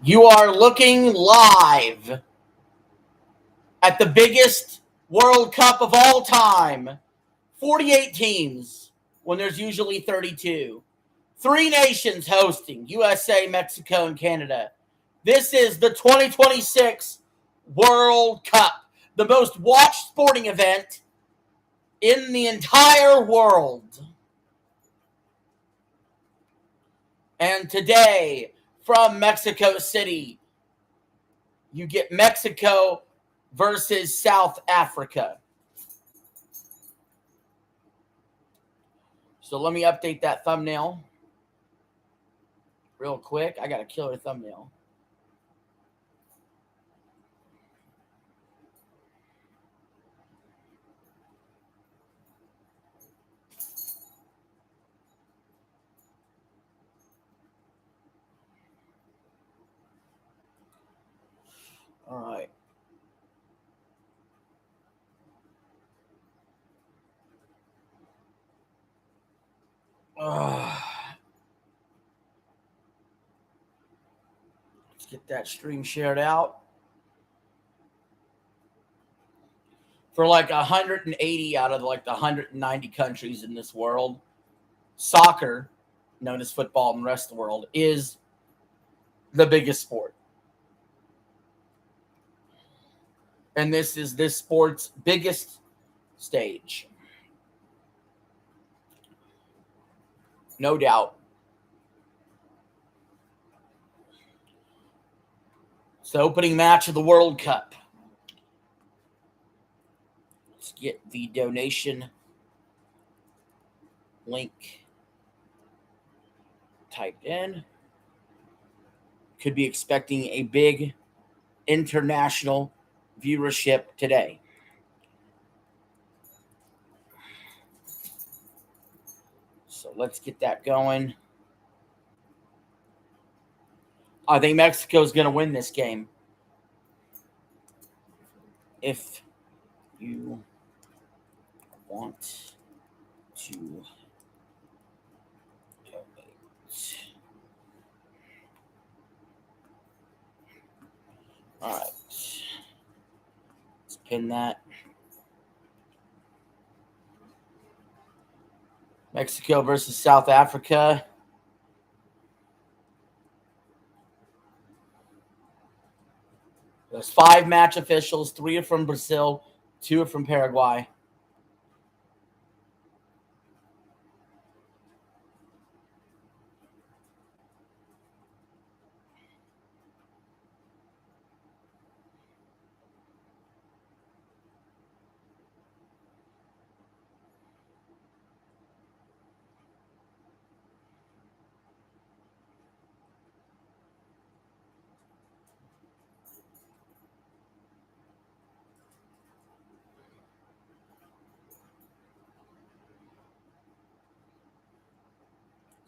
You are looking live at the biggest World Cup of all time. 48 teams when there's usually 32. Three nations hosting: USA, Mexico, and Canada. This is the 2026 World Cup, the most watched sporting event in the entire world. And today, from Mexico City, you get Mexico versus South Africa. So let me update that thumbnail real quick. I got a killer thumbnail. All right. Let's get that stream shared out. For like 180 out of like the 190 countries in this world, soccer, known as football in the rest of the world, is the biggest sport. And this is this sport's biggest stage. No doubt. It's the opening match of the World Cup. Let's get the donation link typed in. Could be expecting a big international viewership today. So let's get that going. I think Mexico's going to win this game. If you want to donate. All right. Let's pin that. Mexico versus South Africa. There's 5 match officials. 3 are from Brazil. 2 are from Paraguay.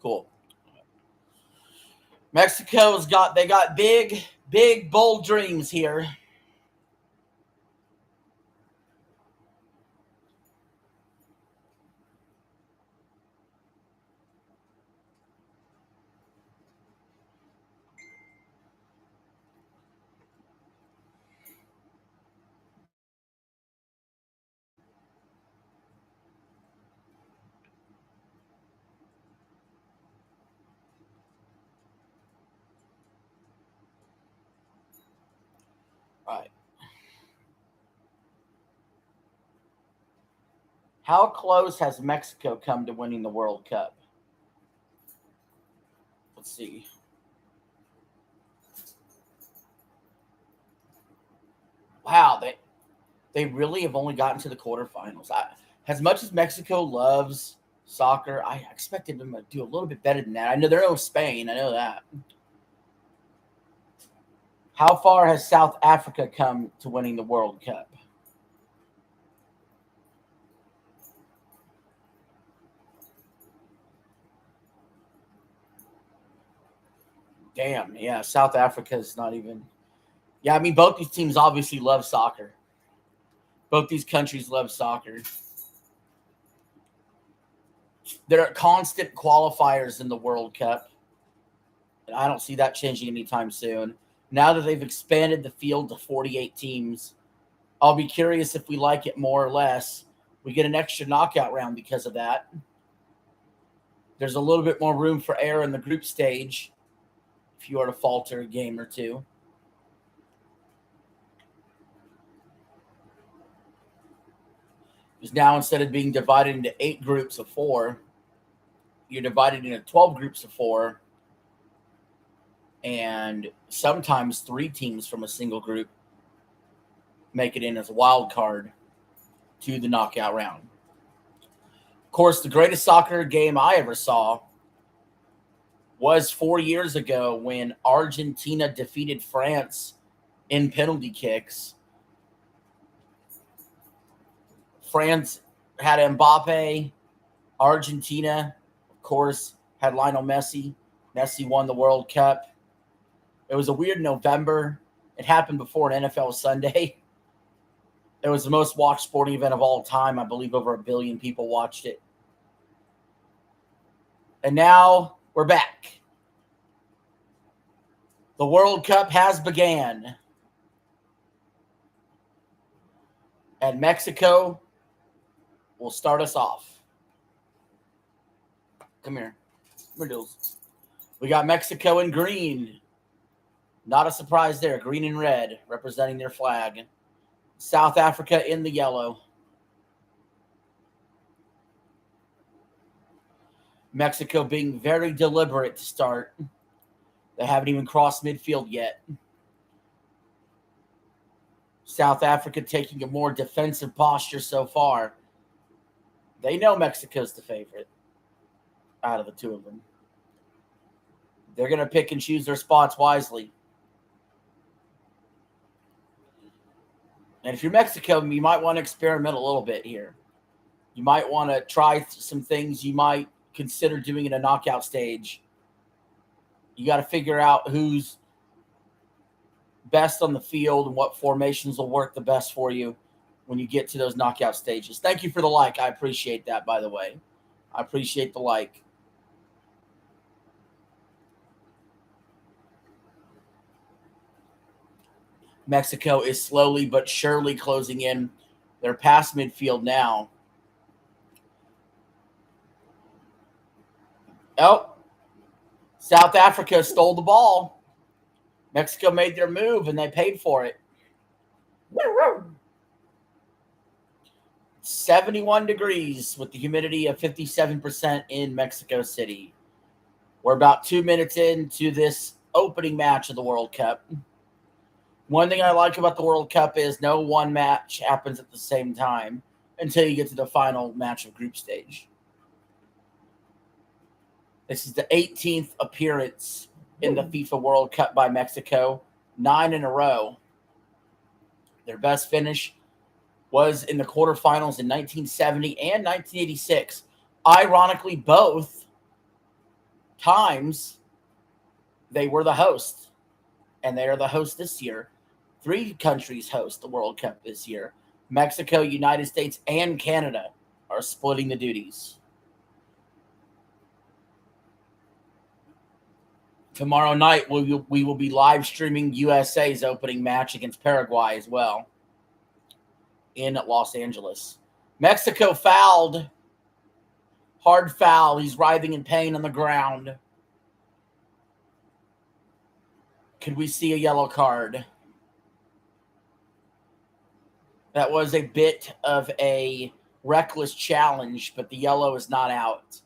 Cool. Mexico's got big, bold dreams here. All right. How close has Mexico come to winning the World Cup? Let's see. Wow, they really have only gotten to the quarterfinals. As much as Mexico loves soccer, I expected them to do a little bit better than that. I know they're no Spain. I know that. How far has South Africa come to winning the World Cup? Damn, yeah, South Africa is not even. Yeah, I mean, both these teams obviously love soccer. Both these countries love soccer. They're constant qualifiers in the World Cup. And I don't see that changing anytime soon. Now that they've expanded the field to 48 teams, I'll be curious if we like it more or less. We get an extra knockout round because of that. There's a little bit more room for error in the group stage if you are to falter a game or two. Because now instead of being divided into 8 groups of 4, you're divided into 12 groups of 4, and sometimes 3 teams from a single group make it in as a wild card to the knockout round. Of course, the greatest soccer game I ever saw was 4 years ago when Argentina defeated France in penalty kicks. France had Mbappe. Argentina, of course, had Lionel Messi. Messi won the World Cup. It was a weird November. It happened before an NFL Sunday. It was the most watched sporting event of all time. I believe over 1 billion people watched it. And now we're back. The World Cup has began. And Mexico will start us off. Come here. Come here, Dulls. We got Mexico in green. Not a surprise there. Green and red representing their flag. South Africa in the yellow. Mexico being very deliberate to start. They haven't even crossed midfield yet. South Africa taking a more defensive posture so far. They know Mexico's the favorite out of the two of them. They're going to pick and choose their spots wisely. And if you're Mexico, you might want to experiment a little bit here. You might want to try some things you might consider doing in a knockout stage. You got to figure out who's best on the field and what formations will work the best for you when you get to those knockout stages. Thank you for the like. I appreciate that, by the way. I appreciate the like. Mexico is slowly but surely closing in. They're past midfield now. Oh, South Africa stole the ball. Mexico made their move, and they paid for it. 71 degrees with the humidity of 57% in Mexico City. We're about 2 minutes into this opening match of the World Cup. One thing I like about the World Cup is no one match happens at the same time until you get to the final match of group stage. This is the 18th appearance in the FIFA World Cup by Mexico, 9 in a row. Their best finish was in the quarterfinals in 1970 and 1986. Ironically, both times they were the host, and they are the host this year. 3 countries host the World Cup this year. Mexico, United States, and Canada are splitting the duties. Tomorrow night, we will be live streaming USA's opening match against Paraguay as well in Los Angeles. Mexico fouled. Hard foul. He's writhing in pain on the ground. Could we see a yellow card? That was a bit of a reckless challenge, but the yellow is not out.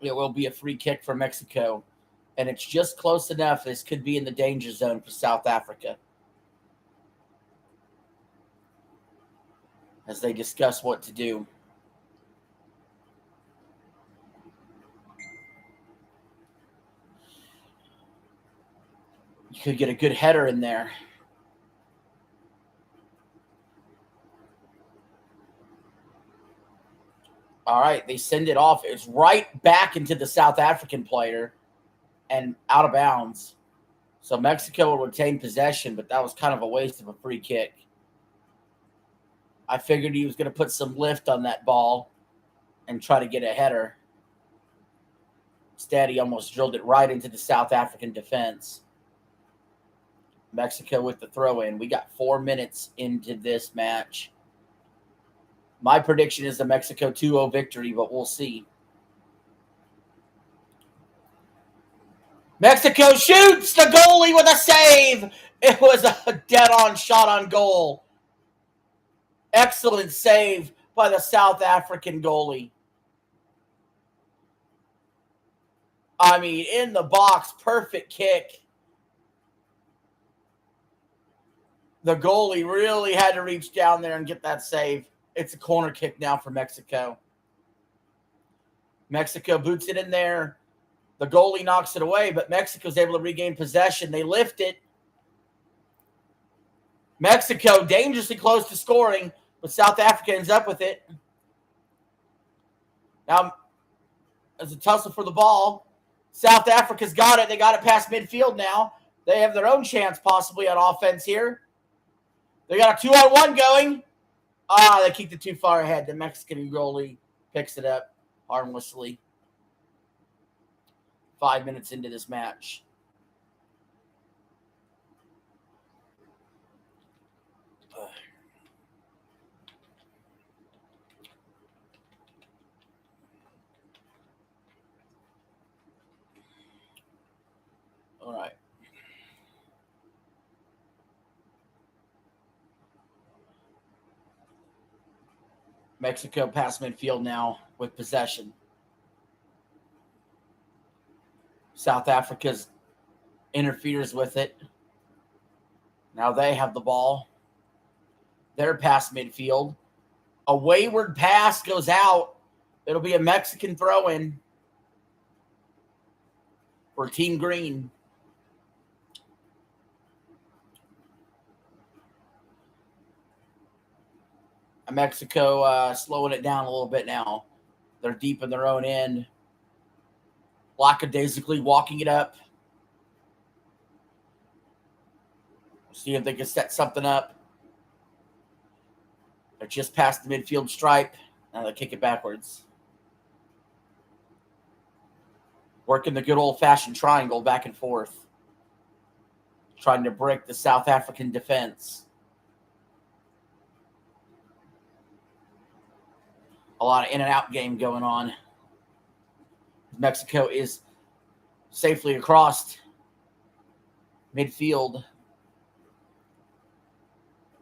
It will be a free kick for Mexico, and it's just close enough. This could be in the danger zone for South Africa as they discuss what to do. You could get a good header in there. All right, they send it off. It's right back into the South African player and out of bounds. So Mexico will retain possession, but that was kind of a waste of a free kick. I figured he was going to put some lift on that ball and try to get a header. Instead, he almost drilled it right into the South African defense. Mexico with the throw-in. We got 4 minutes into this match. My prediction is a Mexico 2-0 victory, but we'll see. Mexico shoots the goalie with a save. It was a dead-on shot on goal. Excellent save by the South African goalie. I mean, in the box, perfect kick. The goalie really had to reach down there and get that save. It's a corner kick now for Mexico. Mexico boots it in there. The goalie knocks it away, but Mexico's able to regain possession. They lift it. Mexico dangerously close to scoring, but South Africa ends up with it. Now, there's a tussle for the ball. South Africa's got it. They got it past midfield now. They have their own chance possibly on offense here. They got a 2-on-1 going. They kicked it too far ahead. The Mexican goalie picks it up harmlessly. 5 minutes into this match. All right. Mexico past midfield now with possession. South Africa's interferes with it. Now they have the ball. They're past midfield. A wayward pass goes out. It'll be a Mexican throw-in for Team Green. Mexico slowing it down a little bit now. They're deep in their own end. Lackadaisically walking it up. See if they can set something up. They're just past the midfield stripe. Now they kick it backwards. Working the good old-fashioned triangle back and forth. Trying to break the South African defense. A lot of in-and-out game going on. Mexico is safely across midfield.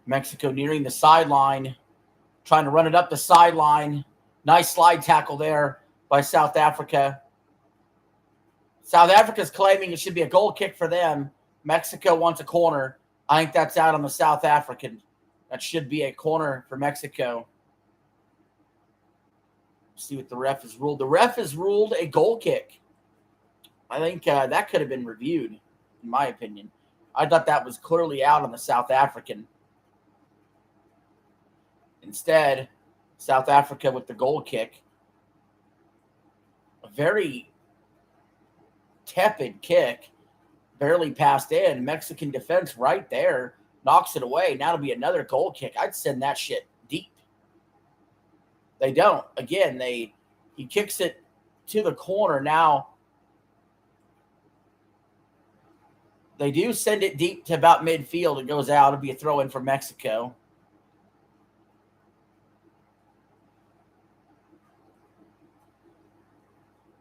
Mexico nearing the sideline. Trying to run it up the sideline. Nice slide tackle there by South Africa. South Africa's claiming it should be a goal kick for them. Mexico wants a corner. I think that's out on the South African. That should be a corner for Mexico. See what the ref has ruled. The ref has ruled a goal kick. I think that could have been reviewed, in my opinion. I thought that was clearly out on the South African. Instead, South Africa with the goal kick. A very tepid kick. Barely passed in. Mexican defense right there. Knocks it away. Now it'll be another goal kick. I'd send that shit deep. They don't. Again, he kicks it to the corner. Now, they do send it deep to about midfield. It goes out. It'll be a throw-in for Mexico.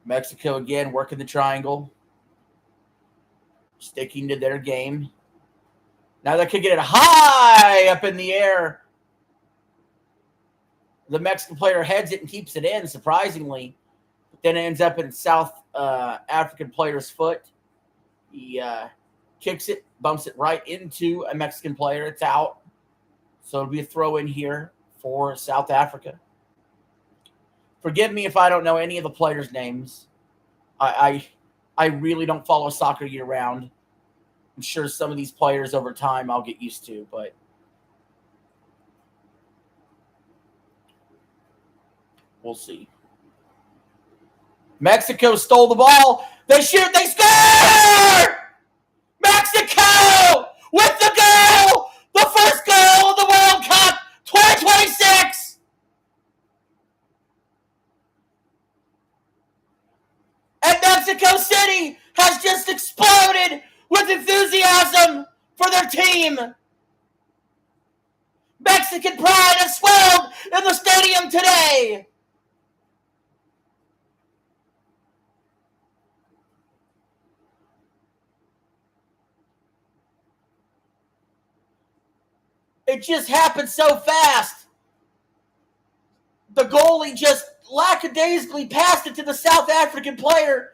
Mexico again working the triangle. Sticking to their game. Now they could get it high up in the air. The Mexican player heads it and keeps it in, surprisingly. But then it ends up in South African player's foot. He kicks it, bumps it right into a Mexican player. It's out. So it'll be a throw-in here for South Africa. Forgive me if I don't know any of the players' names. I really don't follow soccer year-round. I'm sure some of these players over time I'll get used to, but we'll see. Mexico stole the ball. They shoot. They score! Mexico with the goal! The first goal of the World Cup 2026! And Mexico City has just exploded with enthusiasm for their team. Mexican pride has swelled in the stadium today. It just happened so fast. The goalie just lackadaisically passed it to the South African player,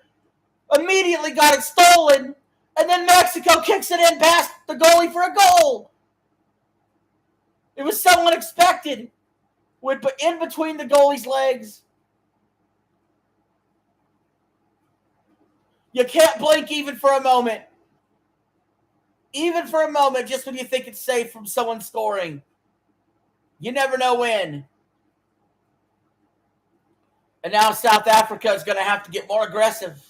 immediately got it stolen, and then Mexico kicks it in past the goalie for a goal. It was so unexpected. Went in between the goalie's legs. You can't blink even for a moment. Even for a moment, just when you think it's safe from someone scoring. You never know when. And now South Africa is going to have to get more aggressive.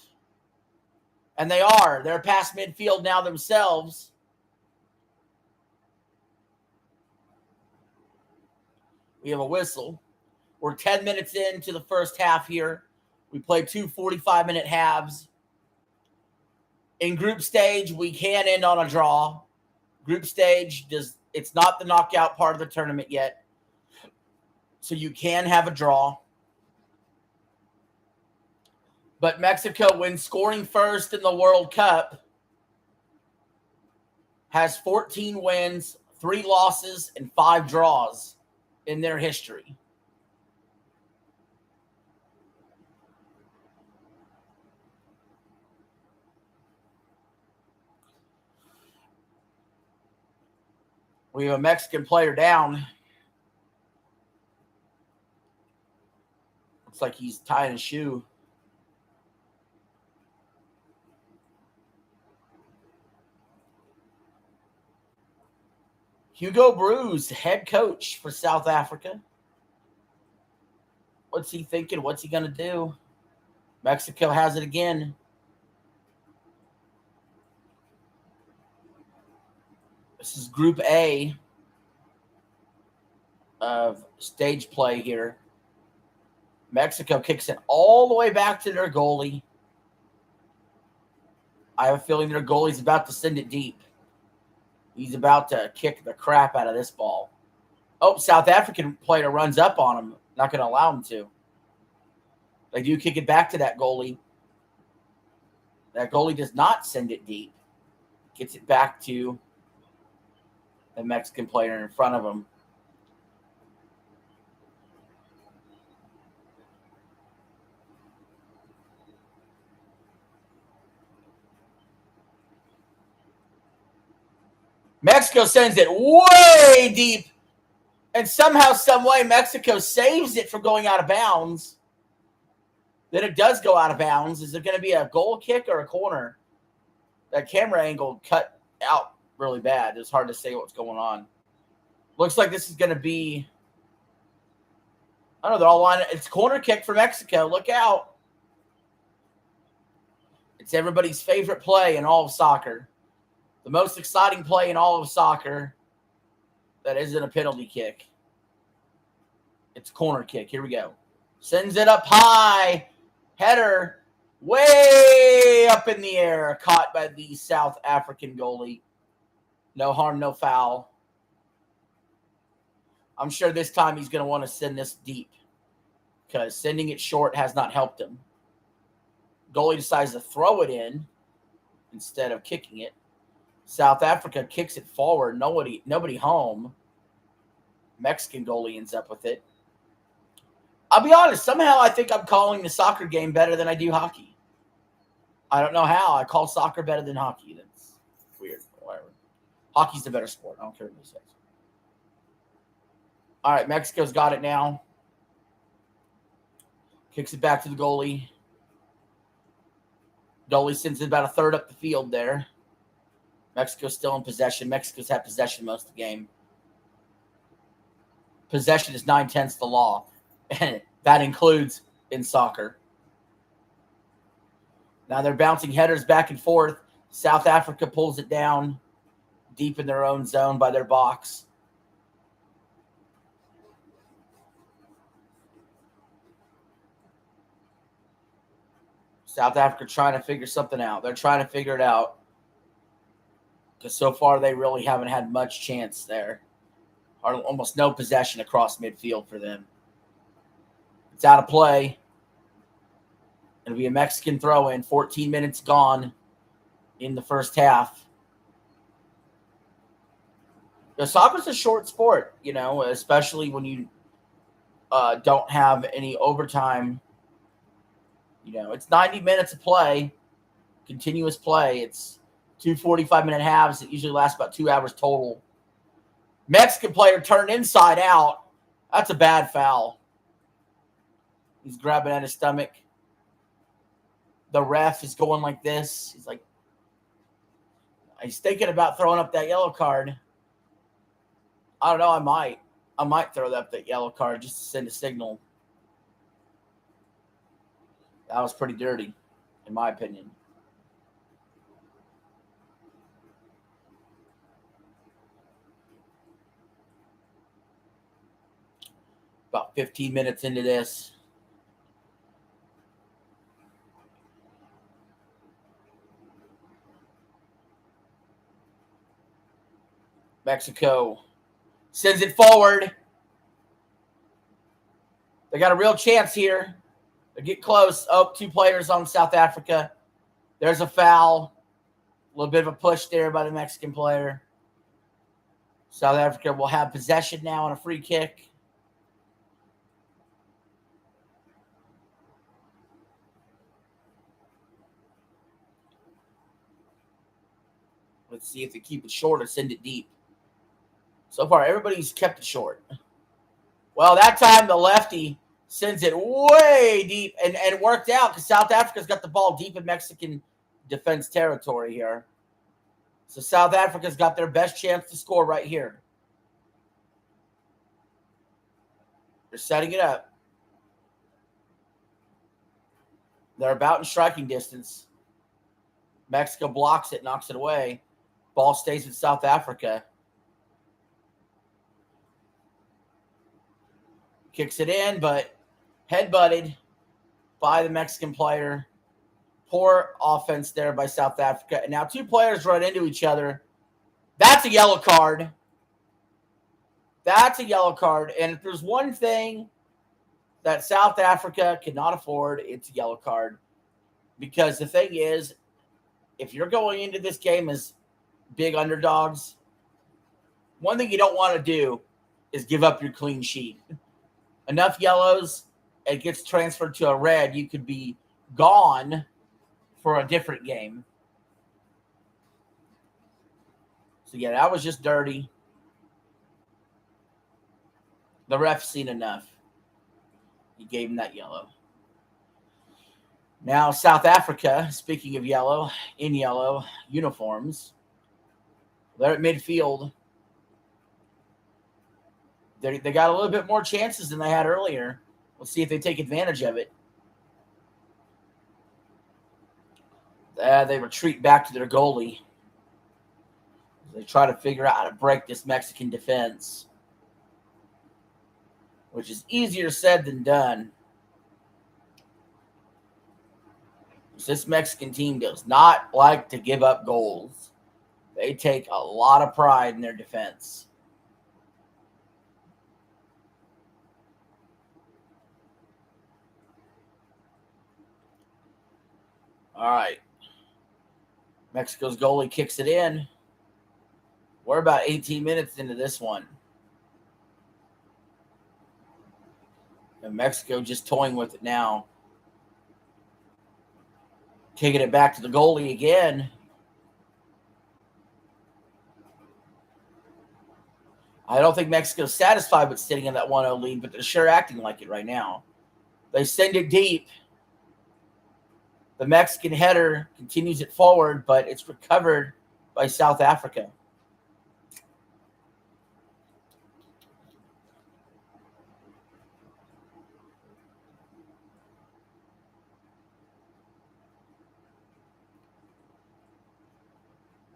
And they are. They're past midfield now themselves. We have a whistle. We're 10 minutes into the first half here. We played 2 45-minute halves. In group stage, we can end on a draw. Group stage, it's not the knockout part of the tournament yet. So you can have a draw. But Mexico, when scoring first in the World Cup, has 14 wins, 3 losses, and 5 draws in their history. We have a Mexican player down. Looks like he's tying a shoe. Hugo Broos, head coach for South Africa. What's he thinking? What's he going to do? Mexico has it again. This is Group A of stage play here. Mexico kicks it all the way back to their goalie. I have a feeling their goalie's about to send it deep. He's about to kick the crap out of this ball. Oh, South African player runs up on him. Not going to allow him to. They do kick it back to that goalie. That goalie does not send it deep. Gets it back to the Mexican player in front of him. Mexico sends it way deep. And somehow, some way, Mexico saves it from going out of bounds. Then it does go out of bounds. Is it going to be a goal kick or a corner? That camera angle cut out really bad. It's hard to say what's going on. Looks like this is going to be, I don't know, they're all lined up. It's corner kick for Mexico. Look out. It's everybody's favorite play in all of soccer. The most exciting play in all of soccer that isn't a penalty kick. It's corner kick. Here we go. Sends it up high. Header way up in the air. Caught by the South African goalie. No harm, no foul. I'm sure this time he's going to want to send this deep because sending it short has not helped him. Goalie decides to throw it in instead of kicking it. South Africa kicks it forward. Nobody home. Mexican goalie ends up with it. I'll be honest. Somehow I think I'm calling the soccer game better than I do hockey. I don't know how. I call soccer better than hockey. That's weird. Whatever. Hockey's the better sport. I don't care what he says. All right, Mexico's got it now. Kicks it back to the goalie. Goalie sends it about a third up the field there. Mexico's still in possession. Mexico's had possession most of the game. Possession is 9/10 the law. And that includes in soccer. Now they're bouncing headers back and forth. South Africa pulls it down deep in their own zone by their box. South Africa trying to figure something out. They're trying to figure it out. because so far they really haven't had much chance there. Almost no possession across midfield for them. It's out of play. It'll be a Mexican throw-in. 14 minutes gone in the first half. Soccer's a short sport, especially when you don't have any overtime. It's 90 minutes of play, continuous play. It's 2 45-minute halves. It usually lasts about 2 hours total. Mexican player turned inside out. That's a bad foul. He's grabbing at his stomach. The ref is going like this. He's thinking about throwing up that yellow card. I don't know. I might throw up that yellow card just to send a signal. That was pretty dirty, in my opinion. About 15 minutes into this. Mexico sends it forward. They got a real chance here. They get close. Oh, 2 players on South Africa. There's a foul. A little bit of a push there by the Mexican player. South Africa will have possession now on a free kick. Let's see if they keep it short or send it deep. So far, everybody's kept it short. Well, that time the lefty sends it way deep, and it worked out because South Africa's got the ball deep in Mexican defense territory here. So South Africa's got their best chance to score right here. They're setting it up. They're about in striking distance. Mexico blocks it, knocks it away. Ball stays with South Africa. Kicks it in, but headbutted by the Mexican player. Poor offense there by South Africa. And now 2 players run into each other. That's a yellow card. That's a yellow card. And if there's one thing that South Africa cannot afford, it's a yellow card. Because the thing is, if you're going into this game as big underdogs, one thing you don't want to do is give up your clean sheet. Enough yellows, it gets transferred to a red, you could be gone for a different game. So, yeah, that was just dirty. The ref's seen enough. He gave him that yellow. Now, South Africa, speaking of yellow, in yellow uniforms, they're at midfield. They got a little bit more chances than they had earlier. We'll see if they take advantage of it. They retreat back to their goalie. They try to figure out how to break this Mexican defense, which is easier said than done. This Mexican team does not like to give up goals. They take a lot of pride in their defense. All right. Mexico's goalie kicks it in. We're about 18 minutes into this one. And Mexico just toying with it now. Kicking it back to the goalie again. I don't think Mexico's satisfied with sitting in that 1-0 lead, but they're sure acting like it right now. They send it deep. The Mexican header continues it forward, but it's recovered by South Africa.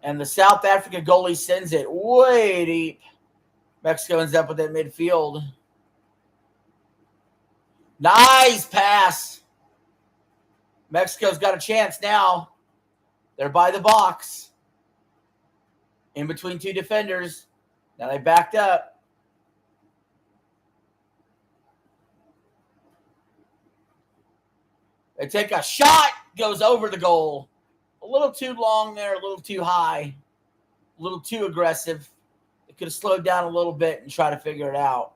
And the South Africa goalie sends it way deep. Mexico ends up with that midfield. Nice pass. Mexico's got a chance now. They're by the box. In between two defenders. Now they backed up. They take a shot, goes over the goal. A little too long there, a little too high, a little too aggressive. They could have slowed down a little bit and tried to figure it out.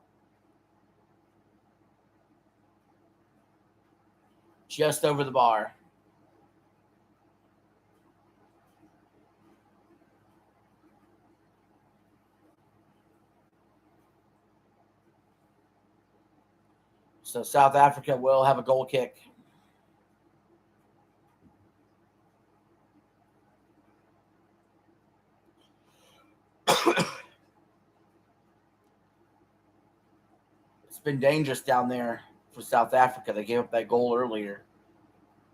Just over the bar. So South Africa will have a goal kick. It's been dangerous down there for South Africa. They gave up that goal earlier.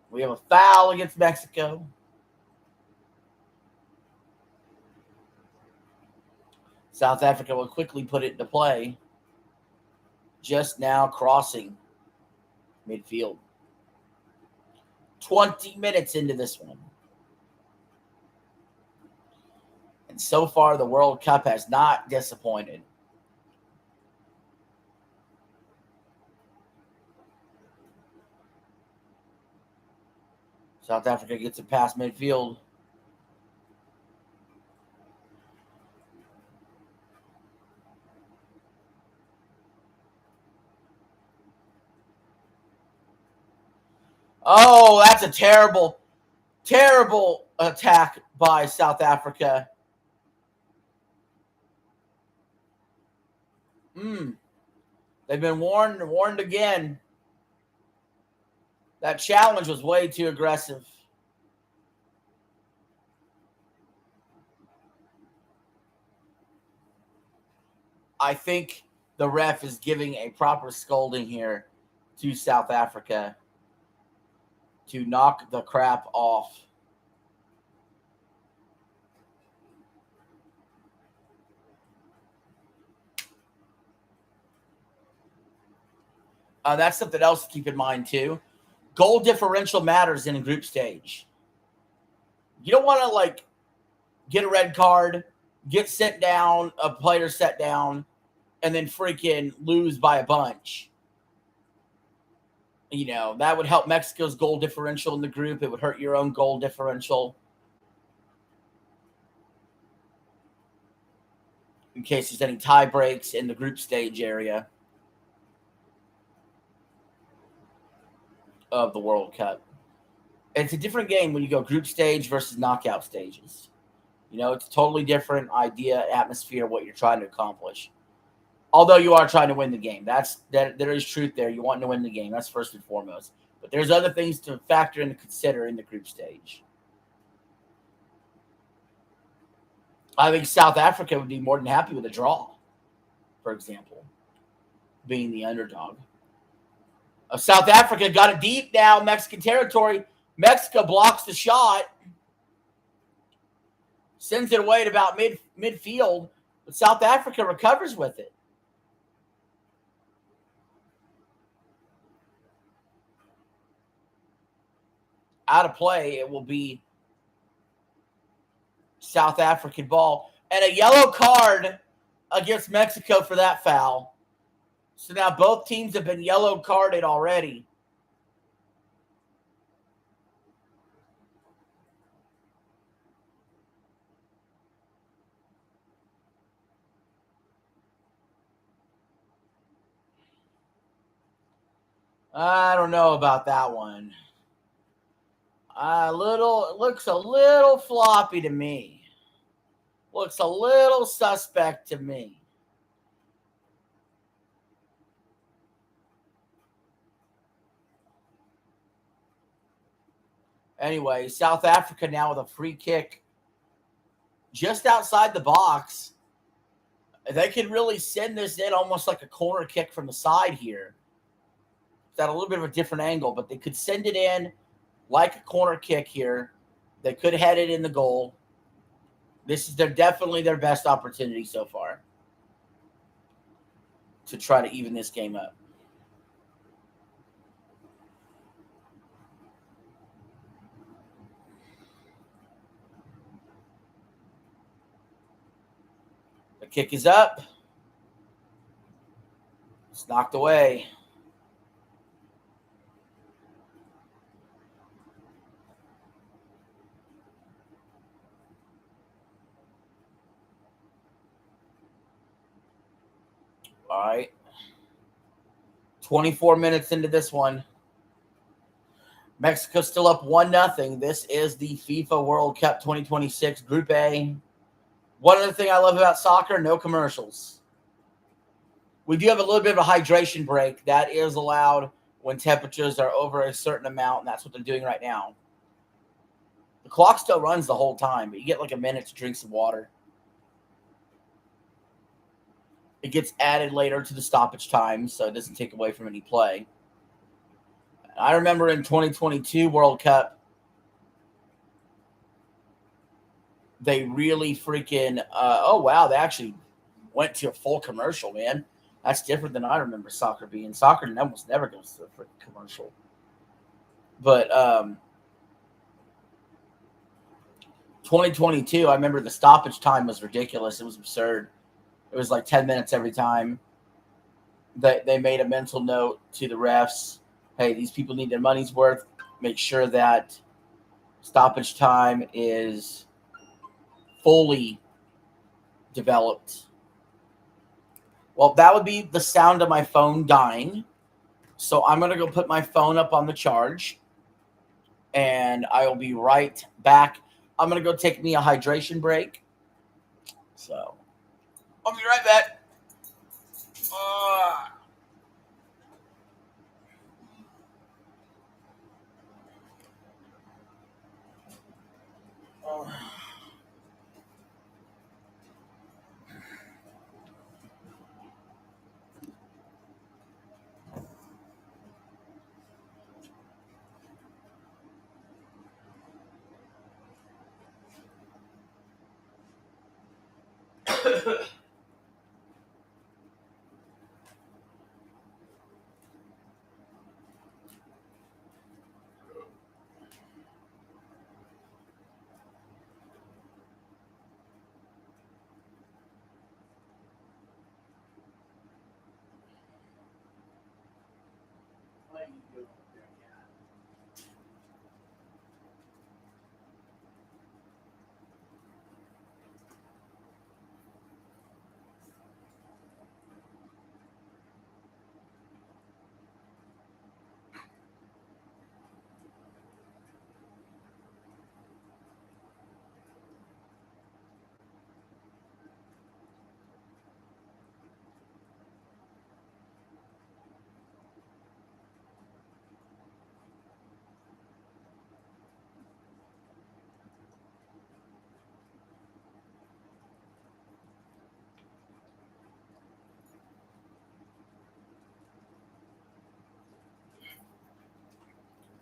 We have a foul against Mexico. South Africa will quickly put it into play. Just now crossing midfield. 20 minutes into this one. And so far, the World Cup has not disappointed. South Africa gets it past midfield. Oh, that's a terrible, terrible attack by South Africa. They've been warned again. That challenge was way too aggressive. I think the ref is giving a proper scolding here to South Africa to knock the crap off. That's something else to keep in mind, too. Goal differential matters in a group stage. You don't want to, get a red card, get sent down, a player set down, and then freaking lose by a bunch. That would help Mexico's goal differential in the group. It would hurt your own goal differential. In case there's any tie breaks in the group stage area of the World Cup. It's a different game when you go group stage versus knockout stages. It's a totally different idea, atmosphere, what you're trying to accomplish. Although you are trying to win the game. There is truth there. You want to win the game. That's first and foremost. But there's other things to factor and consider in the group stage. I think South Africa would be more than happy with a draw, for example, being the underdog. South Africa got it deep now, Mexican territory. Mexico blocks the shot. Sends it away at about midfield. But South Africa recovers with it. Out of play, it will be South African ball. And a yellow card against Mexico for that foul. So now both teams have been yellow carded already. I don't know about that one. It looks a little floppy to me. Looks a little suspect to me. Anyway, South Africa now with a free kick just outside the box. They can really send this in almost like a corner kick from the side here. It's at a little bit of a different angle, but they could send it in like a corner kick here. They could head it in the goal. This is definitely their best opportunity so far to try to even this game up. kick is up. It's knocked away. All right. 24 minutes into this one. Mexico still up 1-0. This is the FIFA World Cup 2026 Group A. One other thing I love about soccer, no commercials. We do have a little bit of a hydration break. That is allowed when temperatures are over a certain amount, and that's what they're doing right now. The clock still runs the whole time, but you get like a minute to drink some water. It gets added later to the stoppage time, so it doesn't take away from any play. I remember in 2022 World Cup, they really freaking oh wow, they actually went to a full commercial, man. That's different than I remember soccer being. Soccer almost never goes to a freaking commercial. But 2022, I remember the stoppage time was ridiculous. It was absurd. It was like 10 minutes every time. They made a mental note to the refs. Hey, these people need their money's worth. Make sure that stoppage time is fully developed. Well, that would be the sound of my phone dying. So I'm going to go put my phone up on the charge. And I will be right back. I'm going to go take me a hydration break. So I'll be right back.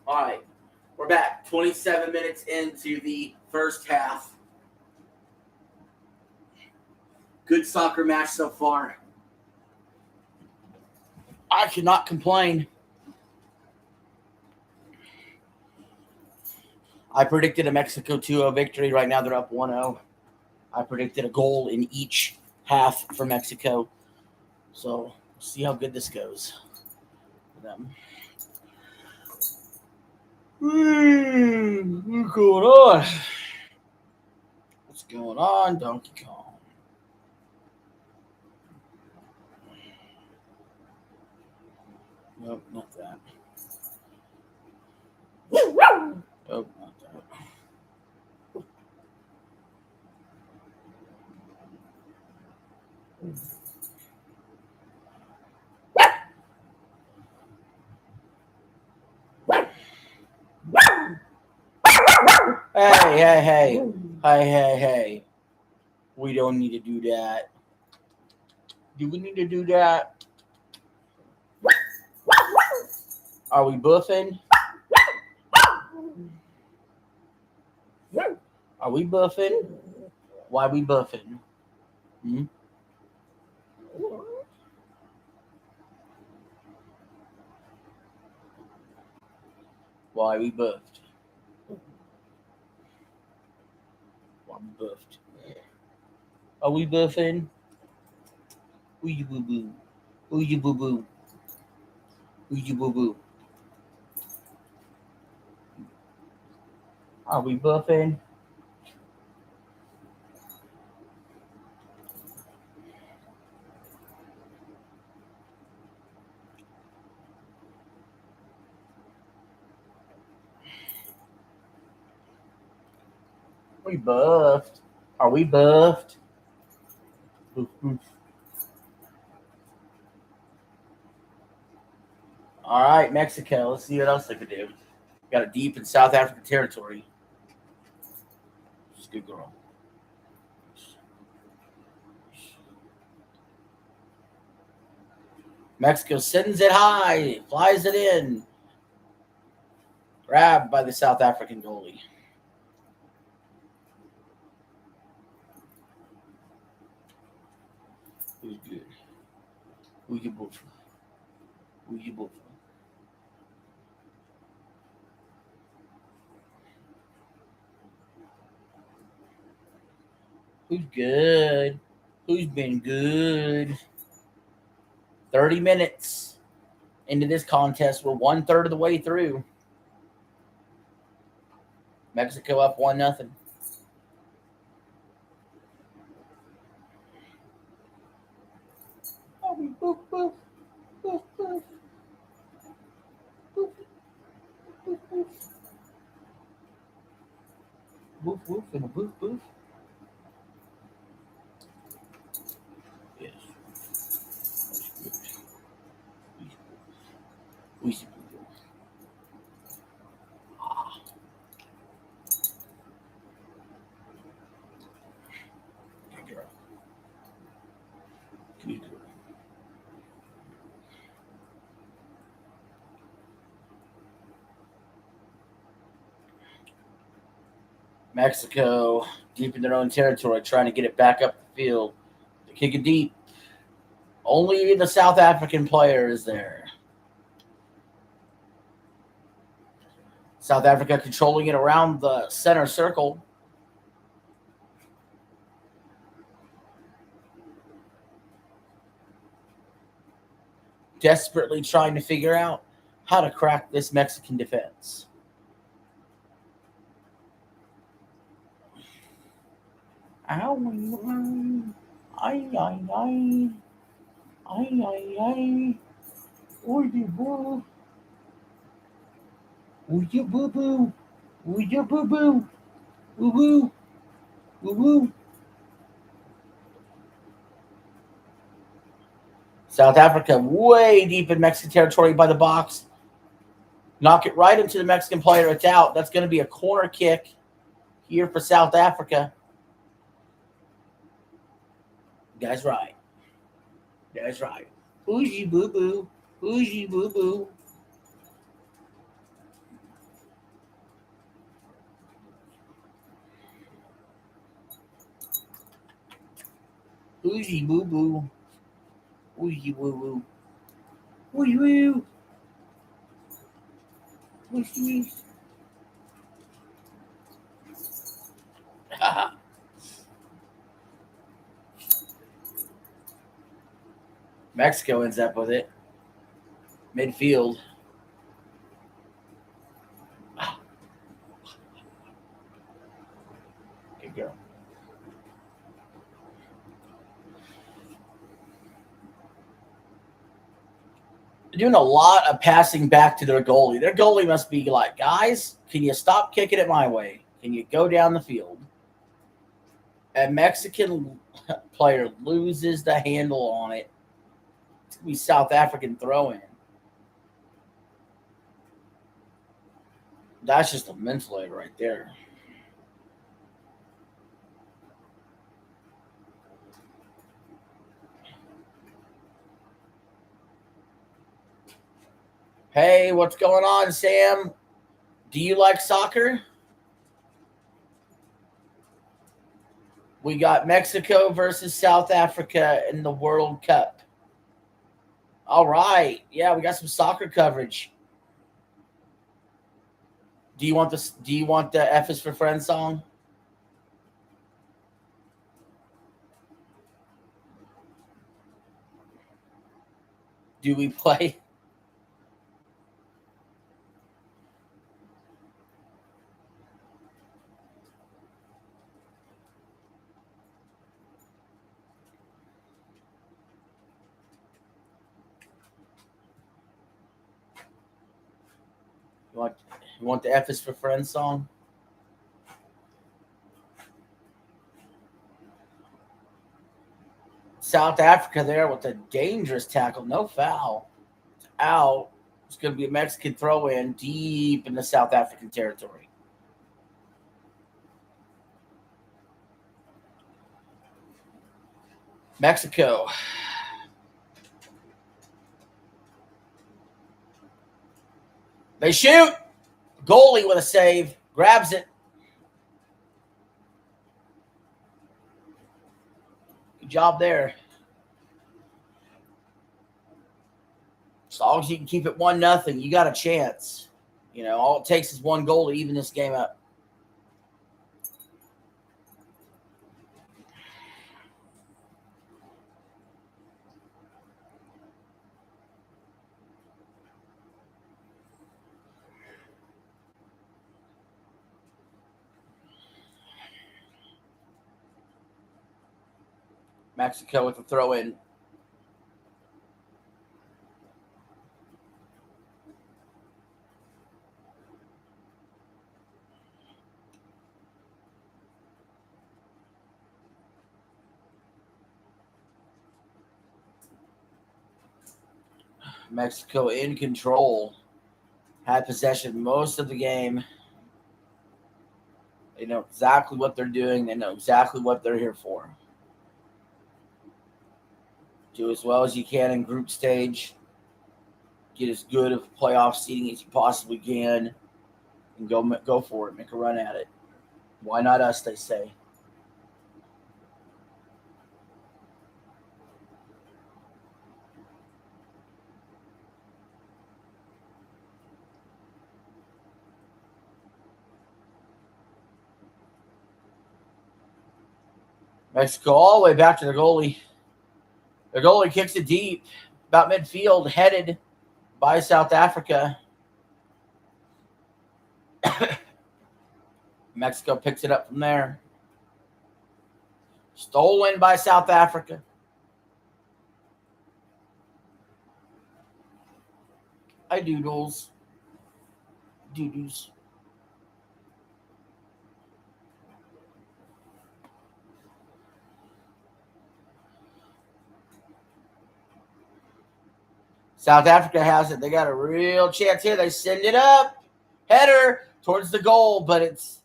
All right, we're back. 27 minutes into the first half. Good soccer match so far. I cannot complain. I predicted a Mexico 2-0 victory. Right now they're up 1-0. I predicted a goal in each half for Mexico. So we'll see how good this goes for them. What's going on? What's going on, Donkey Kong? Nope, not that. Oh, not that. Hey. We don't need to do that. Do we need to do that? Are we buffing? Are we buffing? Why we buffing? Why we buffed? Why we buffed? Are we buffing? Ooh you boo boo. Ooh you boo boo. Ooh you boo boo. Are we buffing? We buffed. Are we buffed? Boof, boof. All right, Mexico. Let's see what else they can do. Got it deep in South African territory. She's a good girl. Mexico sends it high, flies it in. Grabbed by the South African goalie. Who's good? Who you both? Who you both? Who's good? Who's been good? 30 minutes into this contest. We're 1/3 of the way through. Mexico up 1-0. Boof, boof, boof, boof, boof, boof, boof. Woof woof and a boof boof. Yes. That's good. Ah. Good girl. Good girl. Mexico deep in their own territory, trying to get it back up the field. They kick it deep. Only the South African player is there. South Africa controlling it around the center circle. Desperately trying to figure out how to crack this Mexican defense. Ow, ay, ay, ay. Ay, ay, ay. Oy, boo. Ooh, you boo boo. Ooh, you boo boo. Woo woo. Woo woo. South Africa way deep in Mexican territory by the box. Knock it right into the Mexican player. It's out. That's going to be a corner kick here for South Africa. That's right. That's right. Who's you boo boo? Who's you boo boo? Who's you boo boo? Who's you boo boo? Woo woo. Who's you? Mexico ends up with it. Midfield. Good girl. They're doing a lot of passing back to their goalie. Their goalie must be like, guys, can you stop kicking it my way? Can you go down the field? A Mexican player loses the handle on it. It's going to be South African throw-in. That's just a mental aid right there. Hey, what's going on, Sam? Do you like soccer? We got Mexico versus South Africa in the World Cup. All right. Yeah, we got some soccer coverage. Do you want this? Do you want the F is for Friends song? Do we play? You want the F is for Friends song? South Africa there with a dangerous tackle. No foul. Out. It's going to be a Mexican throw in deep in the South African territory. Mexico. They shoot. Goalie with a save. Grabs it. Good job there. As long as you can keep it 1-0, you got a chance. You know, all it takes is one goal to even this game up. Mexico with a throw in. Mexico in control. Had possession most of the game. They know exactly what they're doing. They know exactly what they're here for. Do as well as you can in group stage. Get as good of playoff seeding as you possibly can. And go for it. Make a run at it. Why not us, they say. Mexico all the way back to the goalie. The goalie kicks it deep, about midfield, headed by South Africa. Mexico picks it up from there. Stolen by South Africa. I doodles. Doodles. South Africa has it. They got a real chance here. They send it up. Header towards the goal, but it's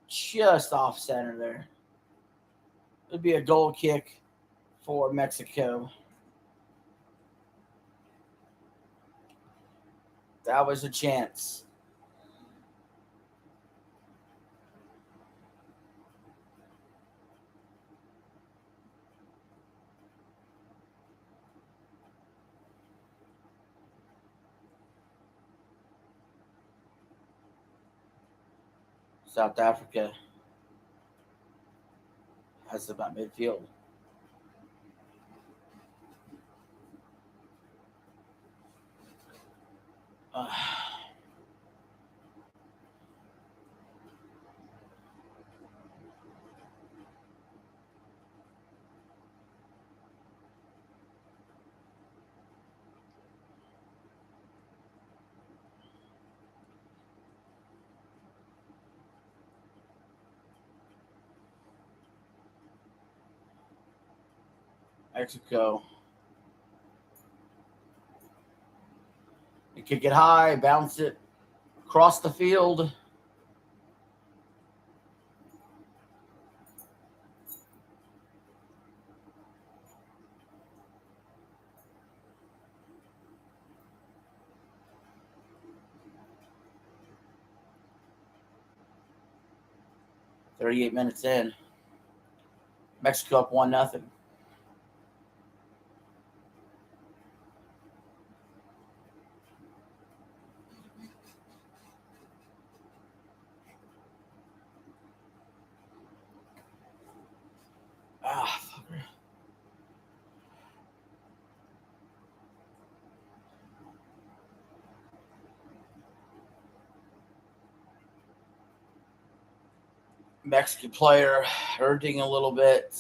just off center there. It'd be a goal kick for Mexico. That was a chance. South Africa has about midfield. Mexico. They kick it high, bounce it across the field. .38 minutes in. Mexico up 1-0. Ah, fucker. Mexican player hurting a little bit.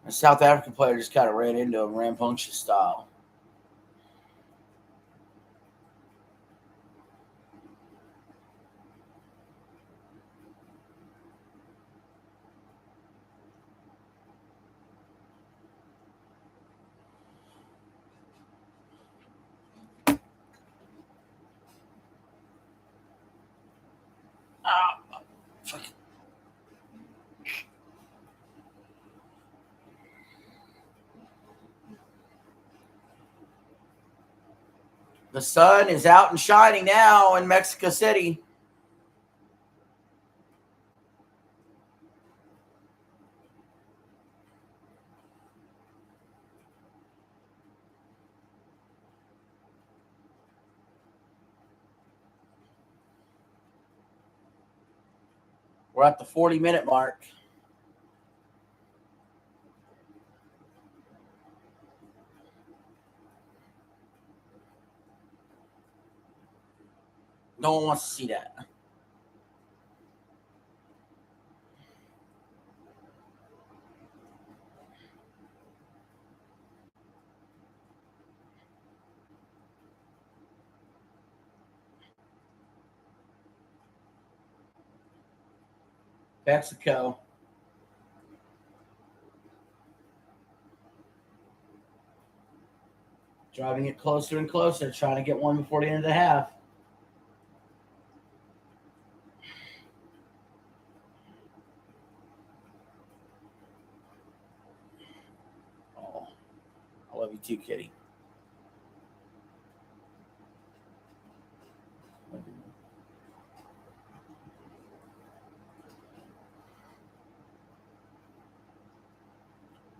A South African player just kind of ran into him, rambunctious style. Ah, fuck. The sun is out and shining now in Mexico City. We're at the 40-minute mark. No one wants to see that. Mexico. Driving it closer and closer, trying to get one before the end of the half. Oh, I love you too, Kitty.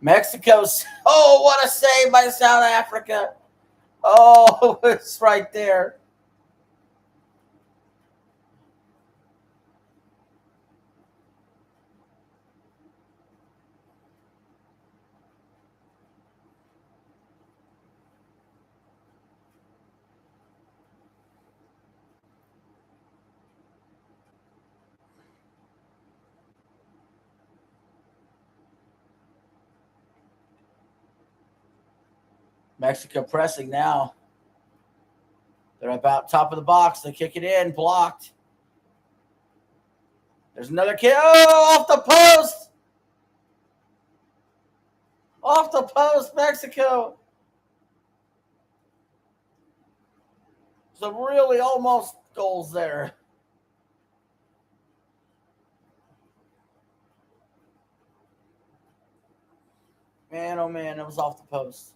Mexico's. Oh, what a save by South Africa. Oh, it's right there. Mexico pressing now. They're about top of the box. They kick it in, blocked. There's another kick. Oh, off the post. Off the post, Mexico. Some really almost goals there. Man, oh man, it was off the post.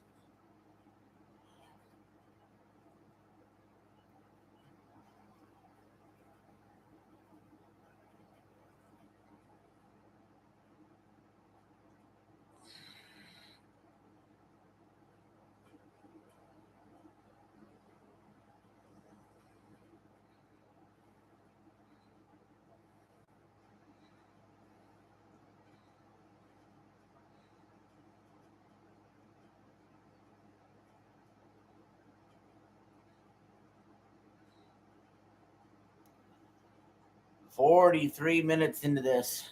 "43 minutes into this.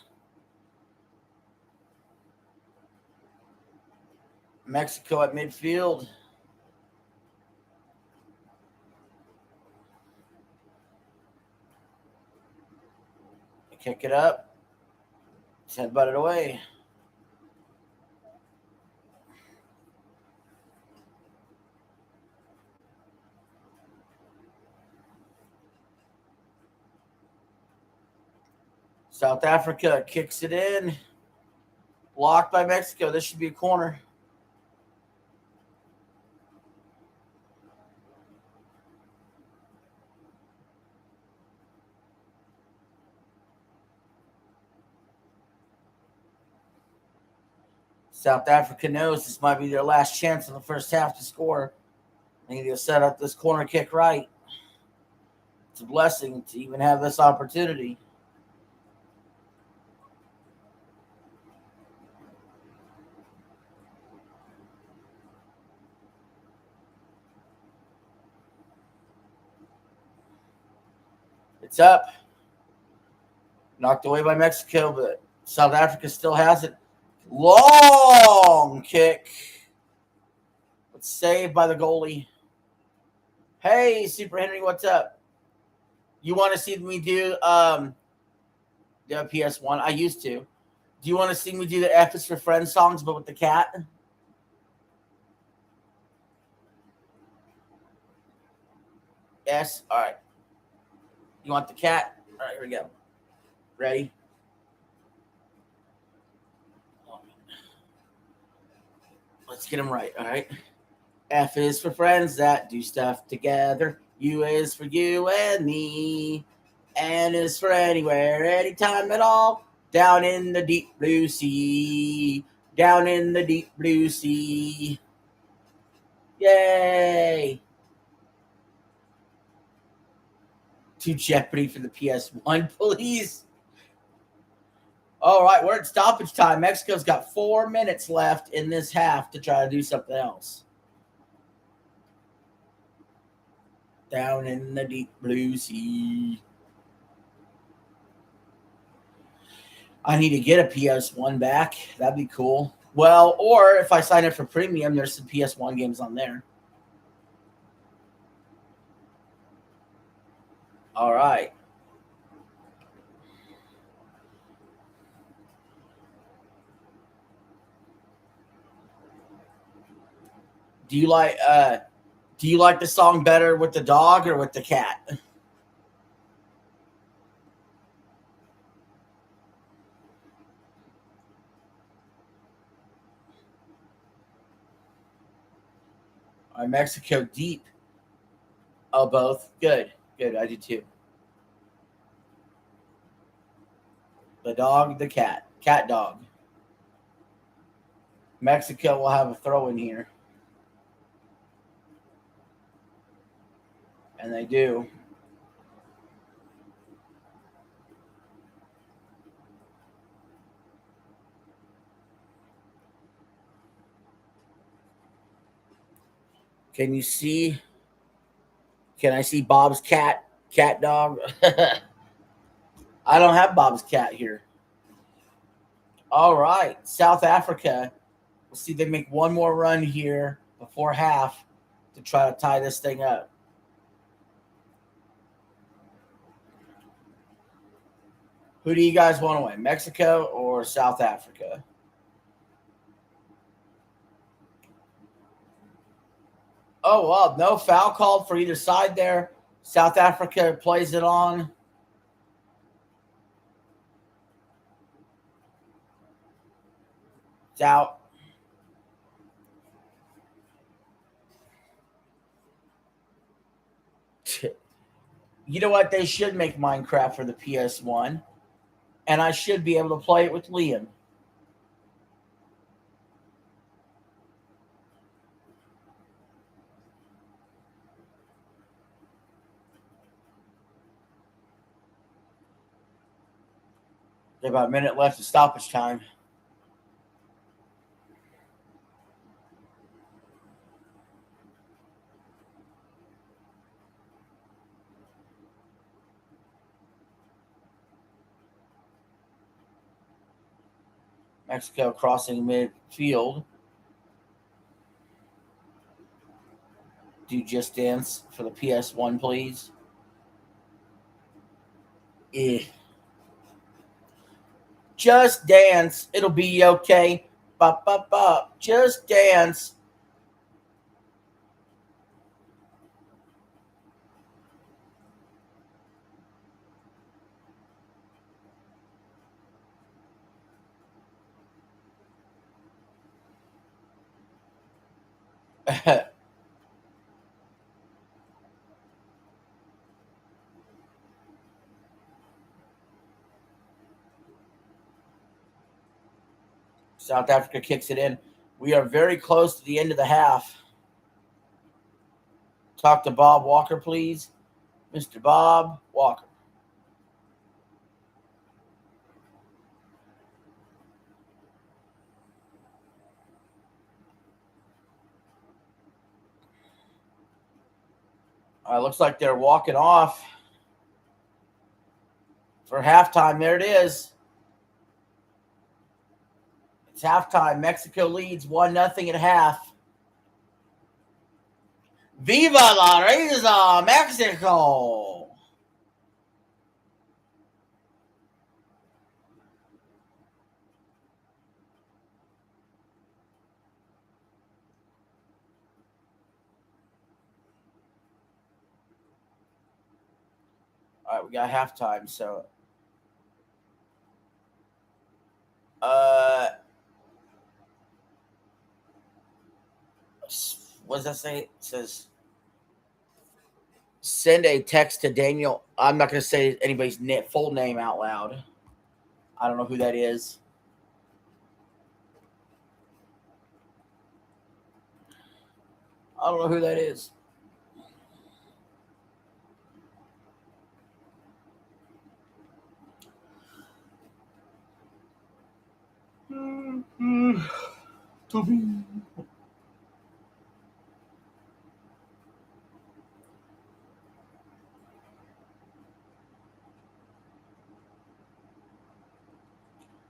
Mexico at midfield. They kick it up. Headbutt it away. South Africa kicks it in. Blocked by Mexico. This should be a corner. South Africa knows this might be their last chance in the first half to score. They need to set up this corner kick right. It's a blessing to even have this opportunity. It's up. Knocked away by Mexico, but South Africa still has it. Long kick. But saved by the goalie. Hey, Super Henry, what's up? You want to see me do the PS1? I used to. Do you want to see me do the F is for Friends songs, but with the cat? Yes? All right. You want the cat? All right, here we go. Ready? Let's get them right, all right? F is for friends that do stuff together. U is for you and me. N is for anywhere, anytime at all. Down in the deep blue sea. Down in the deep blue sea. Yay! To Jeopardy for the PS1, please. All right, we're at stoppage time. Mexico's got 4 minutes left in this half to try to do something else. Down in the deep blue sea. I need to get a PS1 back. That'd be cool. Well, or if I sign up for premium, there's some PS1 games on there. All right. Do you like the song better with the dog or with the cat? All right, Mexico deep. Oh, both. Good. Good. I do too. The dog, the cat. Cat dog. Mexico will have a throw in here. And they do. Can you see? Can I see Bob's cat? Cat dog? I don't have Bob's cat here. All right. South Africa. We'll see if they make one more run here before half to try to tie this thing up. Who do you guys want to win, Mexico or South Africa? Oh, well, no foul called for either side there. South Africa plays it on. It's out. You know what? They should make Minecraft for the PS1, and I should be able to play it with Liam. There's about a minute left of stoppage time. Mexico crossing midfield. Do Just Dance for the PS1, please. Just dance. It'll be okay. Bop, bop, bop. Just dance. South Africa kicks it in. We are very close to the end of the half. Talk to Bob Walker, please. Mr. Bob Walker. Looks like they're walking off. For halftime, there it is. It's halftime. Mexico leads 1-0 at half. Viva la Raza, Mexico! All right, we got halftime. So, what does that say? It says, send a text to Daniel. I'm not going to say anybody's full name out loud. I don't know who that is. I don't know who that is.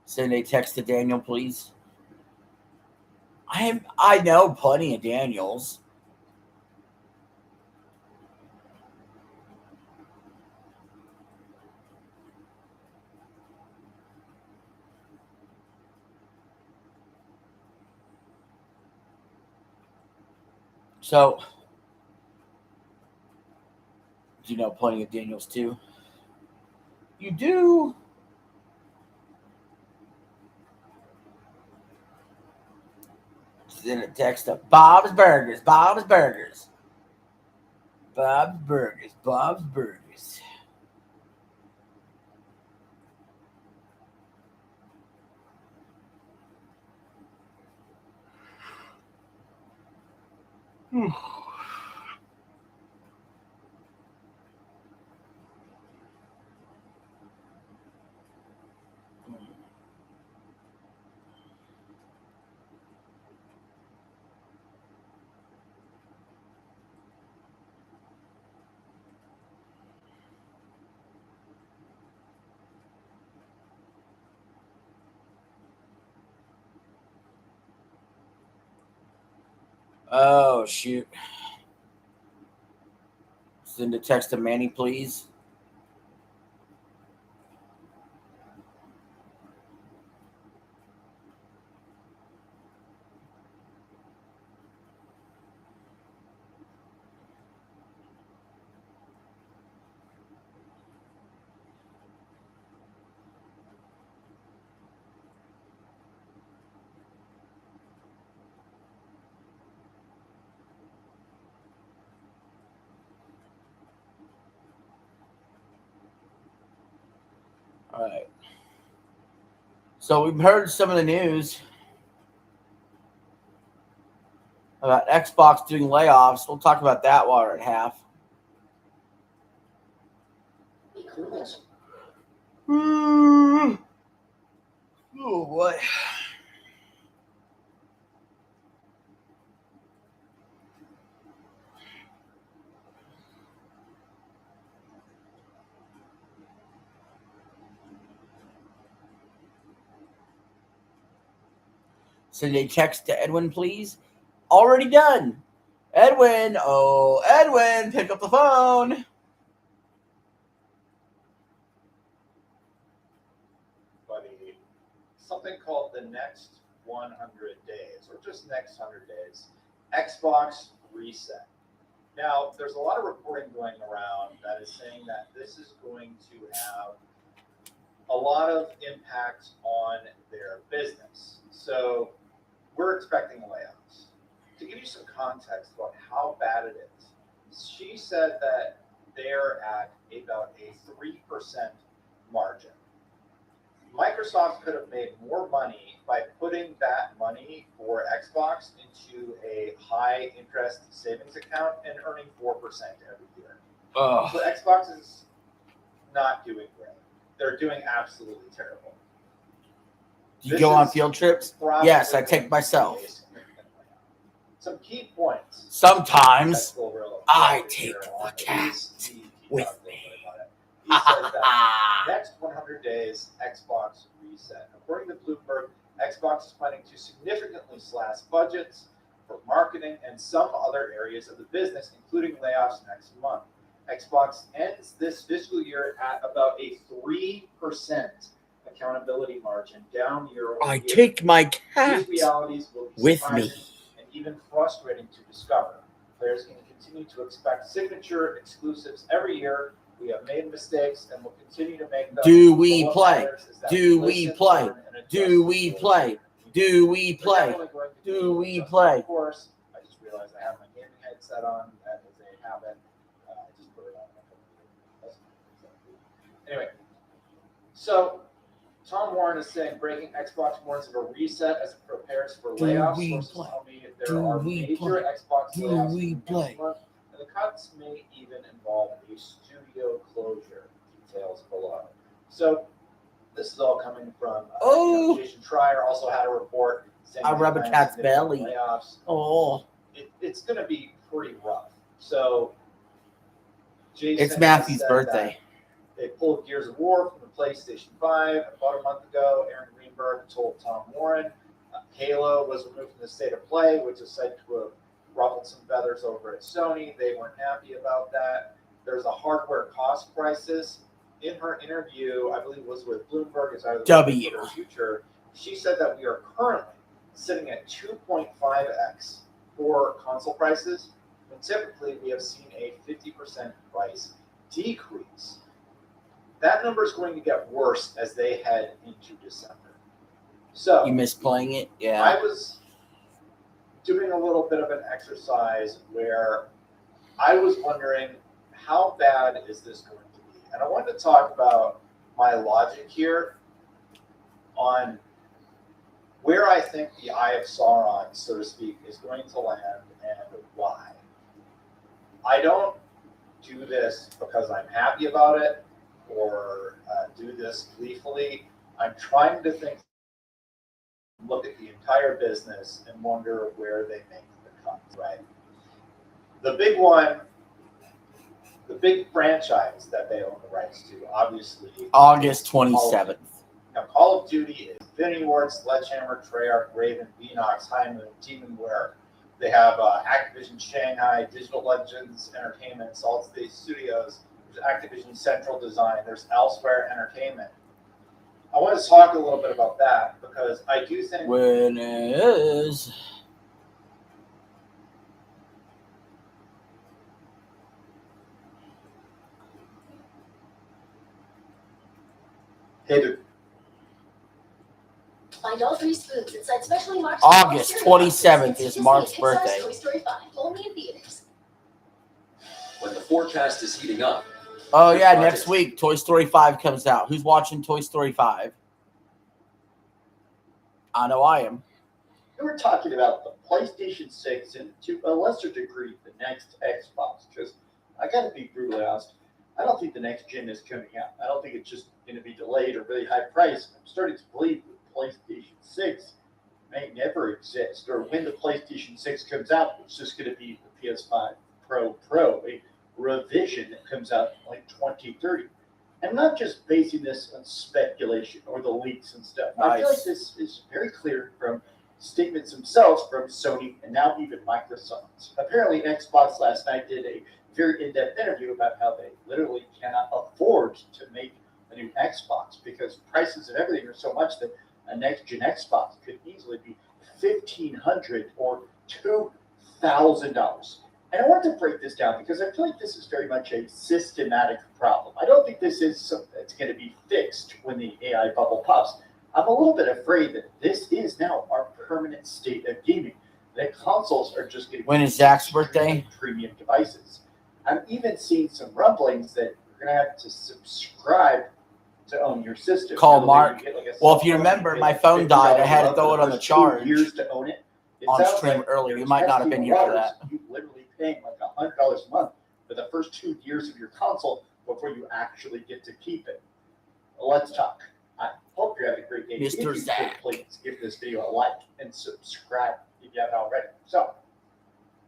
Send a text to Daniel, please. I know plenty of Daniels. So, do you know plenty of Daniels too? You do? Send a text to Bob's Burgers. Bob's Burgers. Bob's Burgers. Bob's Burgers. Oh, shoot. Send a text to Manny, please. All right. So we've heard some of the news about Xbox doing layoffs. We'll talk about that while we're at half. Oh, boy. Send a text to Edwin, please. Already done. Edwin. Oh, Edwin, pick up the phone. Buddy, something called the next 100 days, or just next 100 days, Xbox reset. Now, there's a lot of reporting going around that is saying that this is going to have a lot of impact on their business. So we're expecting layoffs. To give you some context about how bad it is, she said that they're at about a 3% margin. Microsoft could have made more money by putting that money for Xbox into a high interest savings account and earning 4% every year. Oh. So Xbox is not doing great. They're doing absolutely terrible. Do you go on field trips? Yes, I take myself. Some key points. Sometimes I take the cat with me. He says that next 100 days, Xbox reset. According to Bloomberg, Xbox is planning to significantly slash budgets for marketing and some other areas of the business, including layoffs next month. Xbox ends this fiscal year at about a 3% accountability margin, down year over I year. take my cat These realities will be with surprising me. and even frustrating to discover. Players can continue to expect signature exclusives every year. We have made mistakes and will continue to make them. Do we But what play? matters is that Do we listen, play? learn, and adjust Do to we the play? situation. Do we We're play? definitely going to Do be we adjusting play? the course. I just realized I have my gaming headset on. That is a habit. I just put it on. Anyway, so Tom Warren is saying breaking Xbox warns of a reset as it prepares for Do layoffs. we Sources play? tell me there Do are we major play? Xbox Do layoffs we in the play? next month, and the cuts may even involve a studio closure. Details below. So this is all coming from Jason Schreier also had a report saying I rub a plans cat's significant belly. layoffs. Oh, It's going to be pretty rough. So Jason it's Matthew's said birthday. that they pulled Gears of War from the PlayStation 5 about a month ago. Aaron Greenberg told Tom Warren Halo was removed from the state of play, which is said to have ruffled some feathers over at Sony. They weren't happy about that. There's a hardware cost crisis. In her interview, I believe it was with Bloomberg, as either W. for the future, she said that we are currently sitting at 2.5x for console prices, and typically we have seen a 50% price decrease. That number is going to get worse as they head into December. So You miss playing it? Yeah. I was doing a little bit of an exercise where I was wondering how bad is this going to be? And I wanted to talk about my logic here on where I think the Eye of Sauron, so to speak, is going to land and why. I don't do this because I'm happy about it or do this gleefully. I'm trying to think, look at the entire business and wonder where they make the cuts, right? The big one, the big franchise that they own the rights to, obviously. August 27th. Now, Call of Duty is Infinity Ward, Sledgehammer, Treyarch, Raven, Beanox, High Moon, Demonware. They have Activision Shanghai, Digital Legends Entertainment, Salt State Studios. There's Activision Central Design. There's Elsewhere Entertainment. I want to talk a little bit about that because I do think When is Find all three spoons inside specially marked August cereal 27th boxes. is It's Mark's Disney Pixar's birthday. Toy Story 5, only in theaters. When the forecast is heating up. Oh yeah, next week Toy Story 5 comes out. Who's watching Toy Story 5? I know I am. We were talking about the PlayStation 6 and to a lesser degree the next Xbox. Because I got to be brutally honest, I don't think the next gen is coming out. I don't think it's just going to be delayed or really high priced. I'm starting to believe that PlayStation 6 may never exist, or when the PlayStation 6 comes out, it's just going to be the PS5 Pro, a revision that comes out in like 2030. I'm not just basing this on speculation or the leaks and stuff. I feel like Nice. this is very clear from statements themselves from Sony and now even Microsoft. Apparently, Xbox last night did a very in-depth interview about how they literally cannot afford to make a new Xbox because prices of everything are so much that a next-gen Xbox could easily be $1,500 or $2,000. And I want to break this down because I feel like this is very much a systematic problem. I don't think this is something that's going to be fixed when the AI bubble pops. I'm a little bit afraid that this is now our permanent state of gaming, that consoles are just going to be When is Zach's birthday? premium devices. I'm even seeing some rumblings that you're going to have to subscribe to own your system. Call You know, Mark. you get like a Well, if cell you phone, remember, pay my like phone died. I had to $50 throw for it the on the first 2 charge years to own it. It on sounds stream like earlier. You you're might not have been testing here for waters. that. You literally paying like $100 a month for the first 2 years of your console before you actually get to keep it. Let's talk. I hope you're having a great day. Mr. If you could, Zach. please give this video a like and subscribe if you haven't already. So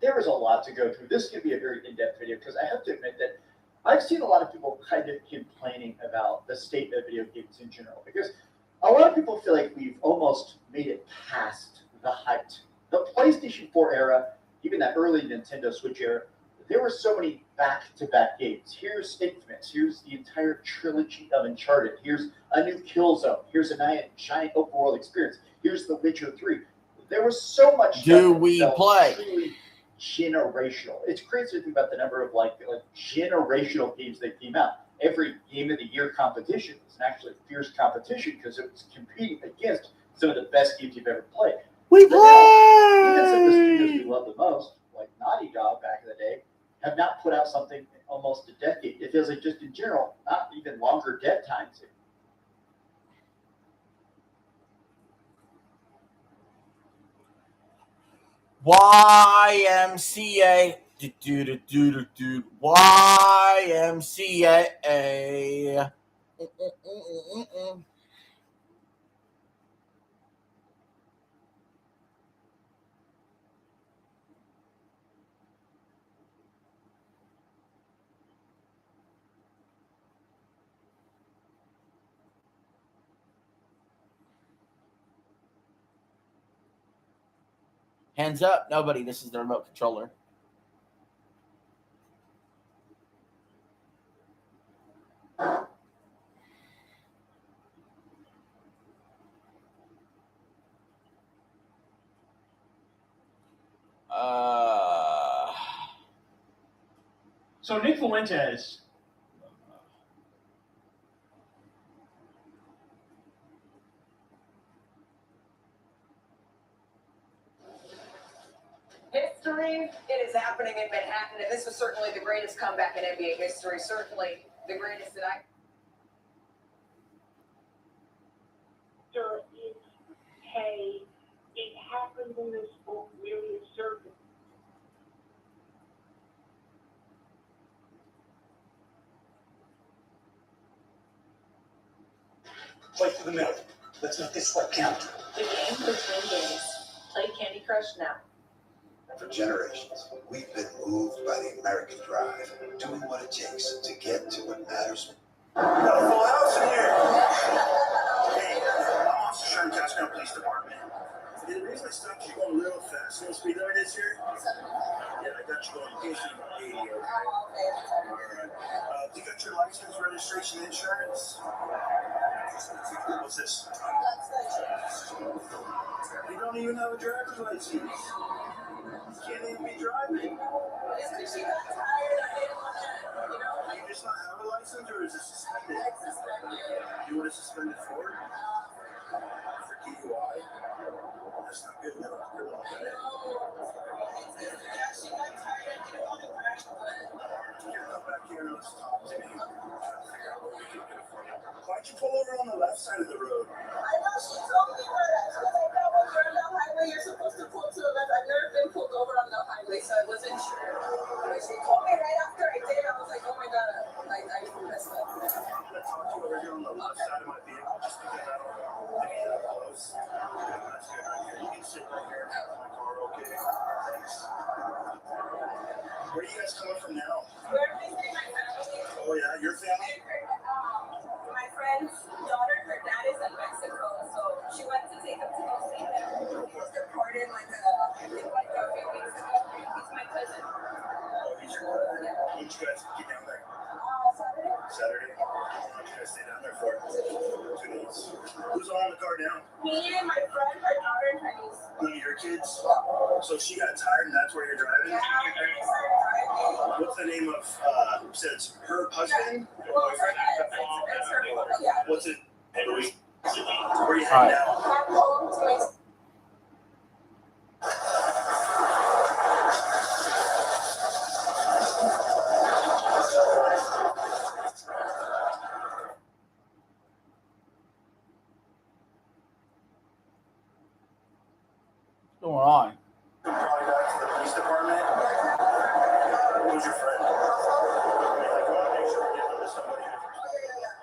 there is a lot to go through. This could be a very in-depth video because I have to admit that I've seen a lot of people kind of complaining about the state of video games in general because a lot of people feel like we've almost made it past the height. The PlayStation 4 era, even that early Nintendo Switch era, there were so many back-to-back games. Here's Infamous. Here's the entire trilogy of Uncharted. Here's a new Killzone. Here's a giant open world experience. Here's The Witcher 3. There was so much. Do we play? Truly generational. It's crazy to think about the number of like generational games that came out. Every game of the year competition was an actually fierce competition because it was competing against some of the best games you've ever played. We But now, even some of the play. studios we love the most, like Naughty Dog back in the day, have not put out something in almost a decade. It feels like just in general, not even longer dead times. YMCA. YMCA. Hands up. Nobody. This is the remote controller. So Nick Fuentes. History, it is happening in Manhattan, and this was certainly the greatest comeback in NBA history, certainly the greatest that I... Sir, hey, it happened in this book really absurd. Play for the middle. Let's make this one count. The game between games. Play Candy Crush now. For generations, we've been moved by the American drive, doing what it takes to get to what matters. Got a full house in here. Hey, I'm Officer Sherman, Cascade Police Department. The reason I stopped you going a little fast, you know what speed limit is here? Yeah, I got you going in case you 80, okay? Alright. Do you got your license, registration, insurance? What's this? You don't even have a driver's license. You can't even be driving. It's because she got tired. I didn't want to, you know, You just not have a license, or is it suspended? You want to suspend it for? For DUI? That's not good enough. You're wrong, okay? she got tired. I didn't want to crash. Come back here and let's talk to me. Figure out what we can do for you. Why'd you pull over on the left side of the road? I know she told me that because I know when you're on the highway, you're supposed to pull to the left. I've never been pulled over on the highway, so I wasn't sure. When she told me right after I did, I was like, oh my god, I messed up. I'm gonna talk to you over here on the left side of my vehicle just because I don't want to be that close. That's good right here. You can sit right here in front of my car, okay? Thanks. Where are you guys coming from now? We're visiting my family. Oh yeah, your family? My friend's daughter, her dad is in Mexico, so she went to take him to go see him. He was deported like a few weeks ago. He's my cousin. Oh, he's your brother. When did you guys get down there? Saturday. Saturday? How long did you guys stay down there for? 2 days. Who's on the car now? Me and my friend, her daughter, and her niece. One of your kids? So she got tired and that's where you're driving? Yeah, they started driving. What's the name of, said it's her husband? Well, it's her, yeah. What's it? Where are you heading now? Back home to my What's going on? Probably back to the police department. Who's your friend? I want to make sure we get them to somebody. Where's their dad?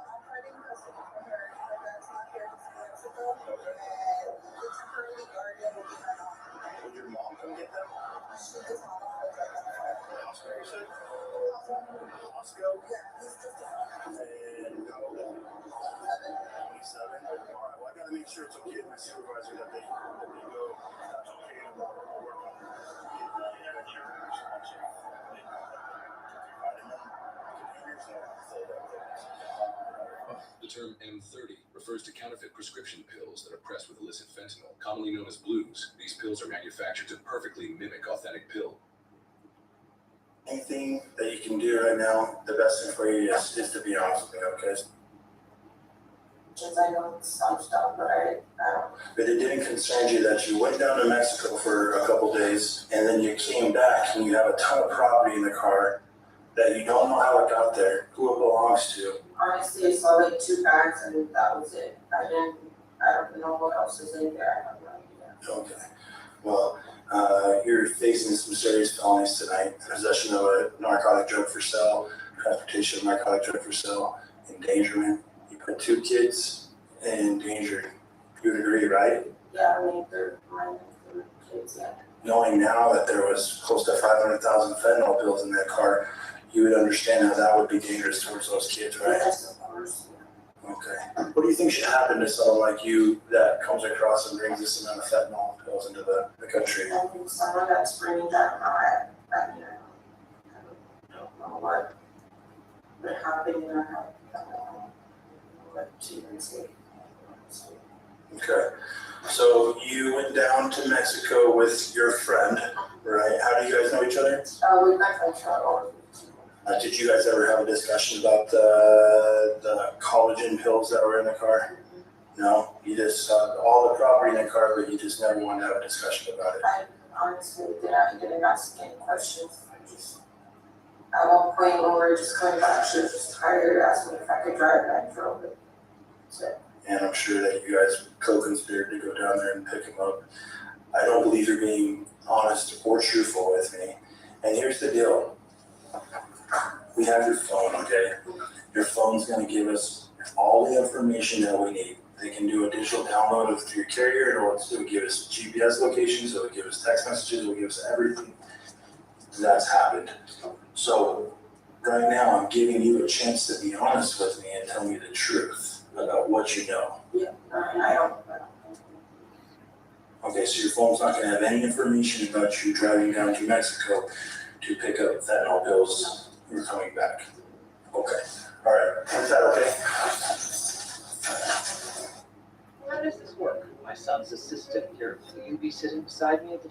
I'm fighting custody for her. Her dad's not here. He's in Mexico. Okay. And it's currently guarded with my mom. Would your mom come get them? She does not know. Moscow. And how old is he? 27. All right. Well, I got to make sure it's okay with my supervisor that they go. That's okay to work on The term M30 refers to counterfeit prescription pills that are pressed with illicit fentanyl, commonly known as blues. These pills are manufactured to perfectly mimic authentic pill. Anything that you can do right now, the best thing for you is to be honest with me, okay? Since I know some stuff, but I don't. But it didn't concern you that you went down to Mexico for a couple days and then you came back and you have a ton of property in the car that you don't know how it got there, who it belongs to. Honestly, I saw like 2 bags and that was it. I don't know what else is in there. I have no idea. Okay. Well, you're facing some serious felonies tonight. Possession of a narcotic drug for sale, transportation of narcotic drug for sale, endangerment. You put 2 kids in danger. You would agree, right? Yeah, I mean, they're my kids, yeah. Knowing now that there was close to 500,000 fentanyl pills in that car, you would understand how that would be dangerous towards those kids, right? Yes, of course. Okay. What do you think should happen to someone like you that comes across and brings this amount of fentanyl pills into the country? I think someone that's bringing that out, I don't know what would happen or what to even say. Okay. So you went down to Mexico with your friend, right? How do you guys know each other? We met from travel. Did you guys ever have a discussion about the collagen pills that were in the car? No? You just saw all the property in the car, but you just never wanted to have a discussion about it? I honestly didn't ask any questions. At one point when we were just coming back, she was just tired, asked me if I could drive, and I drove it. So. And I'm sure that you guys co-conspired to go down there and pick him up. I don't believe you're being honest or truthful with me. And here's the deal. We have your phone, okay? Your phone's gonna give us all the information that we need. They can do a digital download of your carrier, and it will give us GPS locations, it will give us text messages, it will give us everything that's happened. So right now, I'm giving you a chance to be honest with me and tell me the truth about what you know. Yeah, I don't. Okay, so your phone's not gonna have any information about you driving down to Mexico to pick up fentanyl pills when you're coming back. Okay, all right, is that okay? How does this work? My son's assistant here. Will you be sitting beside me at the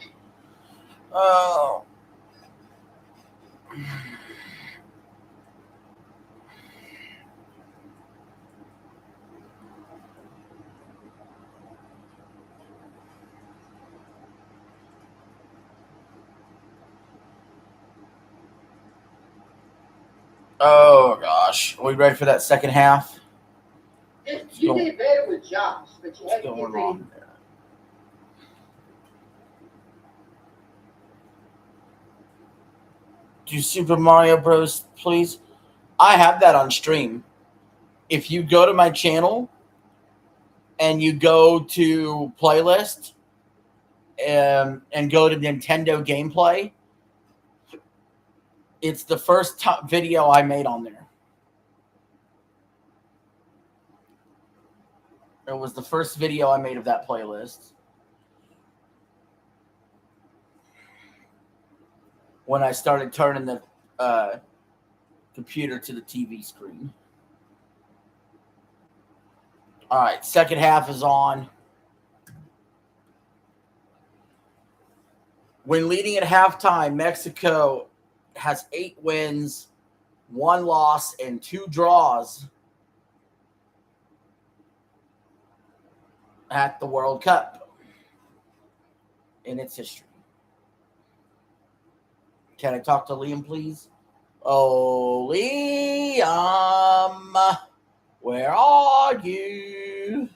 Oh. Oh gosh, are we ready for that second half? You did better with Josh, but you had What's to going give me. on there? Do Super Mario Bros. Please? I have that on stream. If you go to my channel and you go to playlist and go to Nintendo gameplay, it's the first video I made on there. It was the first video I made of that playlist. When I started turning the computer to the TV screen. All right, second half is on. When leading at halftime, Mexico has 8 wins, 1 loss, and 2 draws at the World Cup in its history. Can I talk to Liam, please? Oh, Liam, where are you?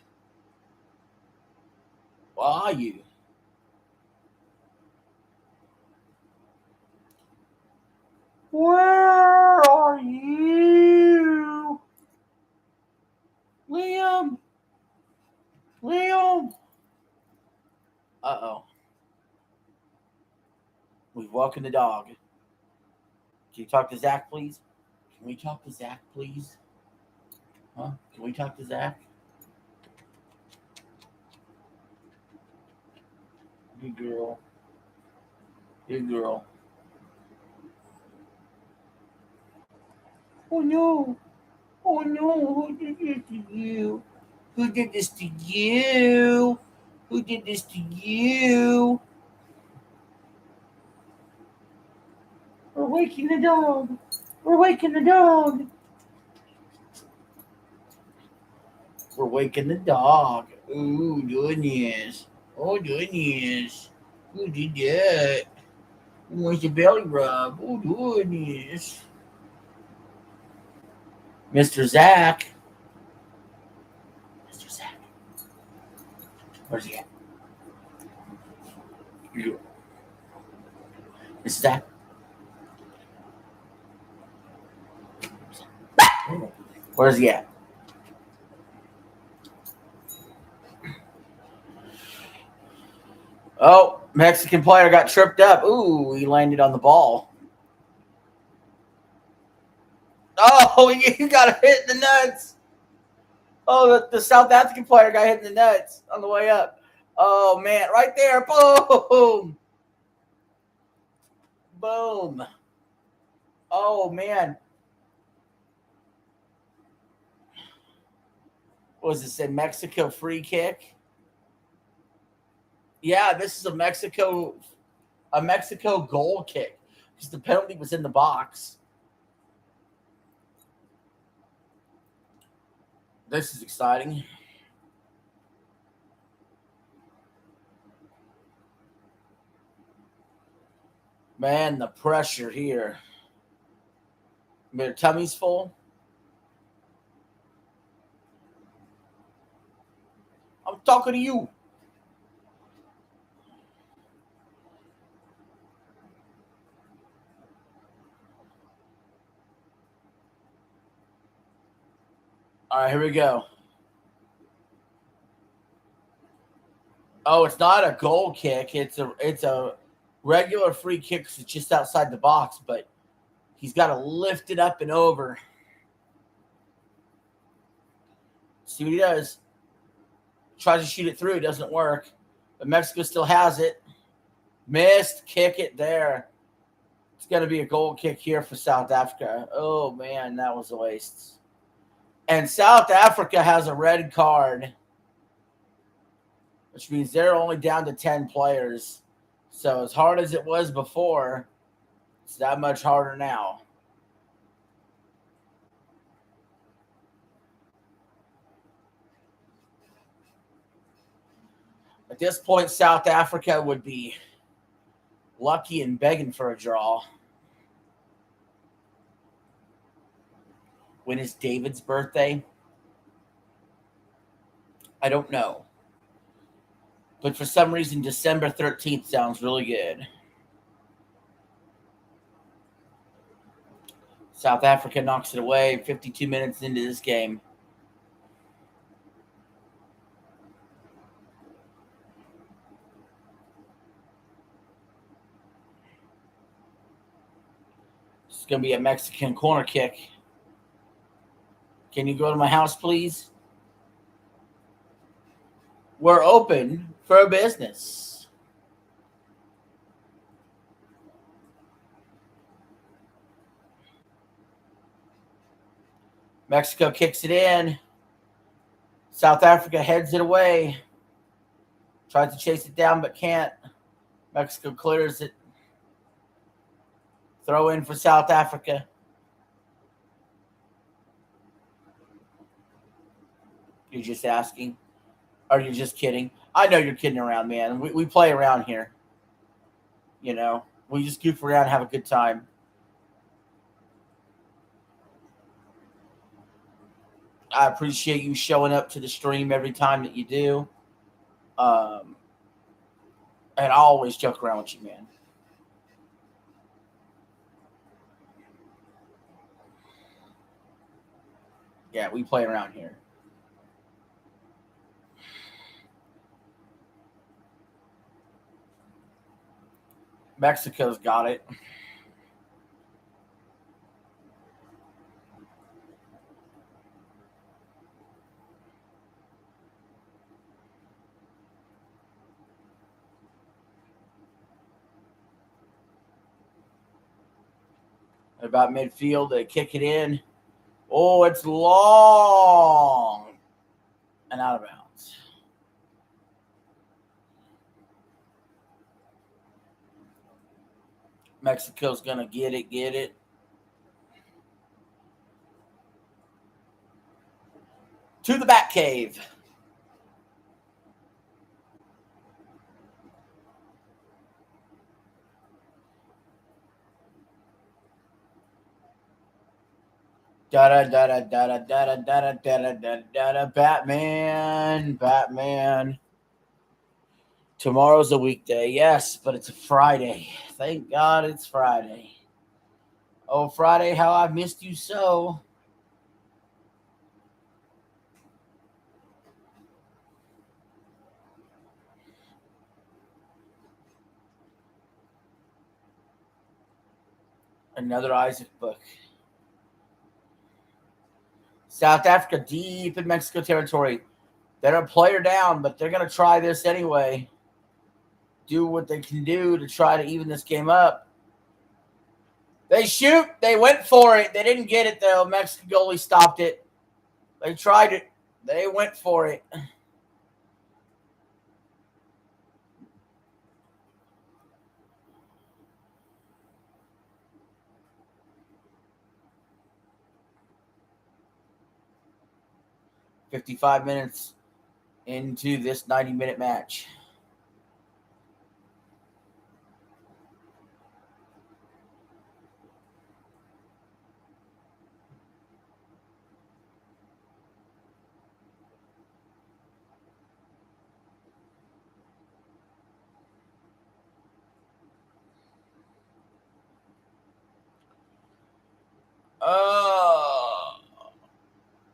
Where are you? Where are you? Liam? Liam? Uh-oh. We've walked the dog. Can you talk to Zach, please? Can we talk to Zach, please? Huh? Can we talk to Zach? Good girl. Good girl. Oh no. Oh no. Who did this to you? Who did this to you? Who did this to you? We're waking the dog. We're waking the dog. We're waking the dog. Oh, goodness. Oh, goodness. Who did that? Who wants a belly rub? Oh, goodness. Mr. Zach. Mr. Zach. Where's he at? You. Mr. Zach. Where's he at? Oh, Mexican player got tripped up. Ooh, he landed on the ball. Oh, he got hit in the nuts. Oh, the South African player got hit in the nuts on the way up. Oh, man, right there. Boom. Boom. Oh, man. What was this, a Mexico free kick? Yeah, this is a Mexico goal kick because the penalty was in the box. This is exciting. Man, the pressure here. Their tummy's full. I'm talking to you. All right, here we go. Oh, it's not a goal kick. It's a regular free kick. 'Cause it's just outside the box, but he's got to lift it up and over. See what he does. Tries to shoot it through. It doesn't work. But Mexico still has it. Missed. Kick it there. It's going to be a goal kick here for South Africa. Oh, man, that was a waste. And South Africa has a red card, which means they're only down to 10 players. So as hard as it was before, it's that much harder now. At this point, South Africa would be lucky and begging for a draw. When is David's birthday? I don't know. But for some reason, December 13th sounds really good. South Africa knocks it away 52 minutes into this game. It's going to be a Mexican corner kick. Can you go to my house, please? We're open for business. Mexico kicks it in. South Africa heads it away. Tries to chase it down, but can't. Mexico clears it. Throw in for South Africa. You're just asking? Are you just kidding? I know you're kidding around, man. We play around here. You know, we just goof around and have a good time. I appreciate you showing up to the stream every time that you do. And I always joke around with you, man. Yeah, we play around here. Mexico's got it. About midfield, they kick it in. Oh, it's long and out of bounds. Mexico's going to get it. To the back cave. Batman. Tomorrow's a weekday, yes, but it's a Friday. Thank God it's Friday. Oh, Friday, how I've missed you so. Another Isaac book. South Africa deep in Mexico territory. They're a player down, but they're going to try this anyway. Do what they can do to try to even this game up. They shoot. They went for it. They didn't get it, though. Mexican goalie stopped it. They tried it. They went for it. "55 minutes into this 90-minute match.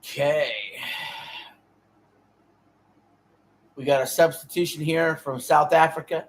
Okay. We got a substitution here from South Africa.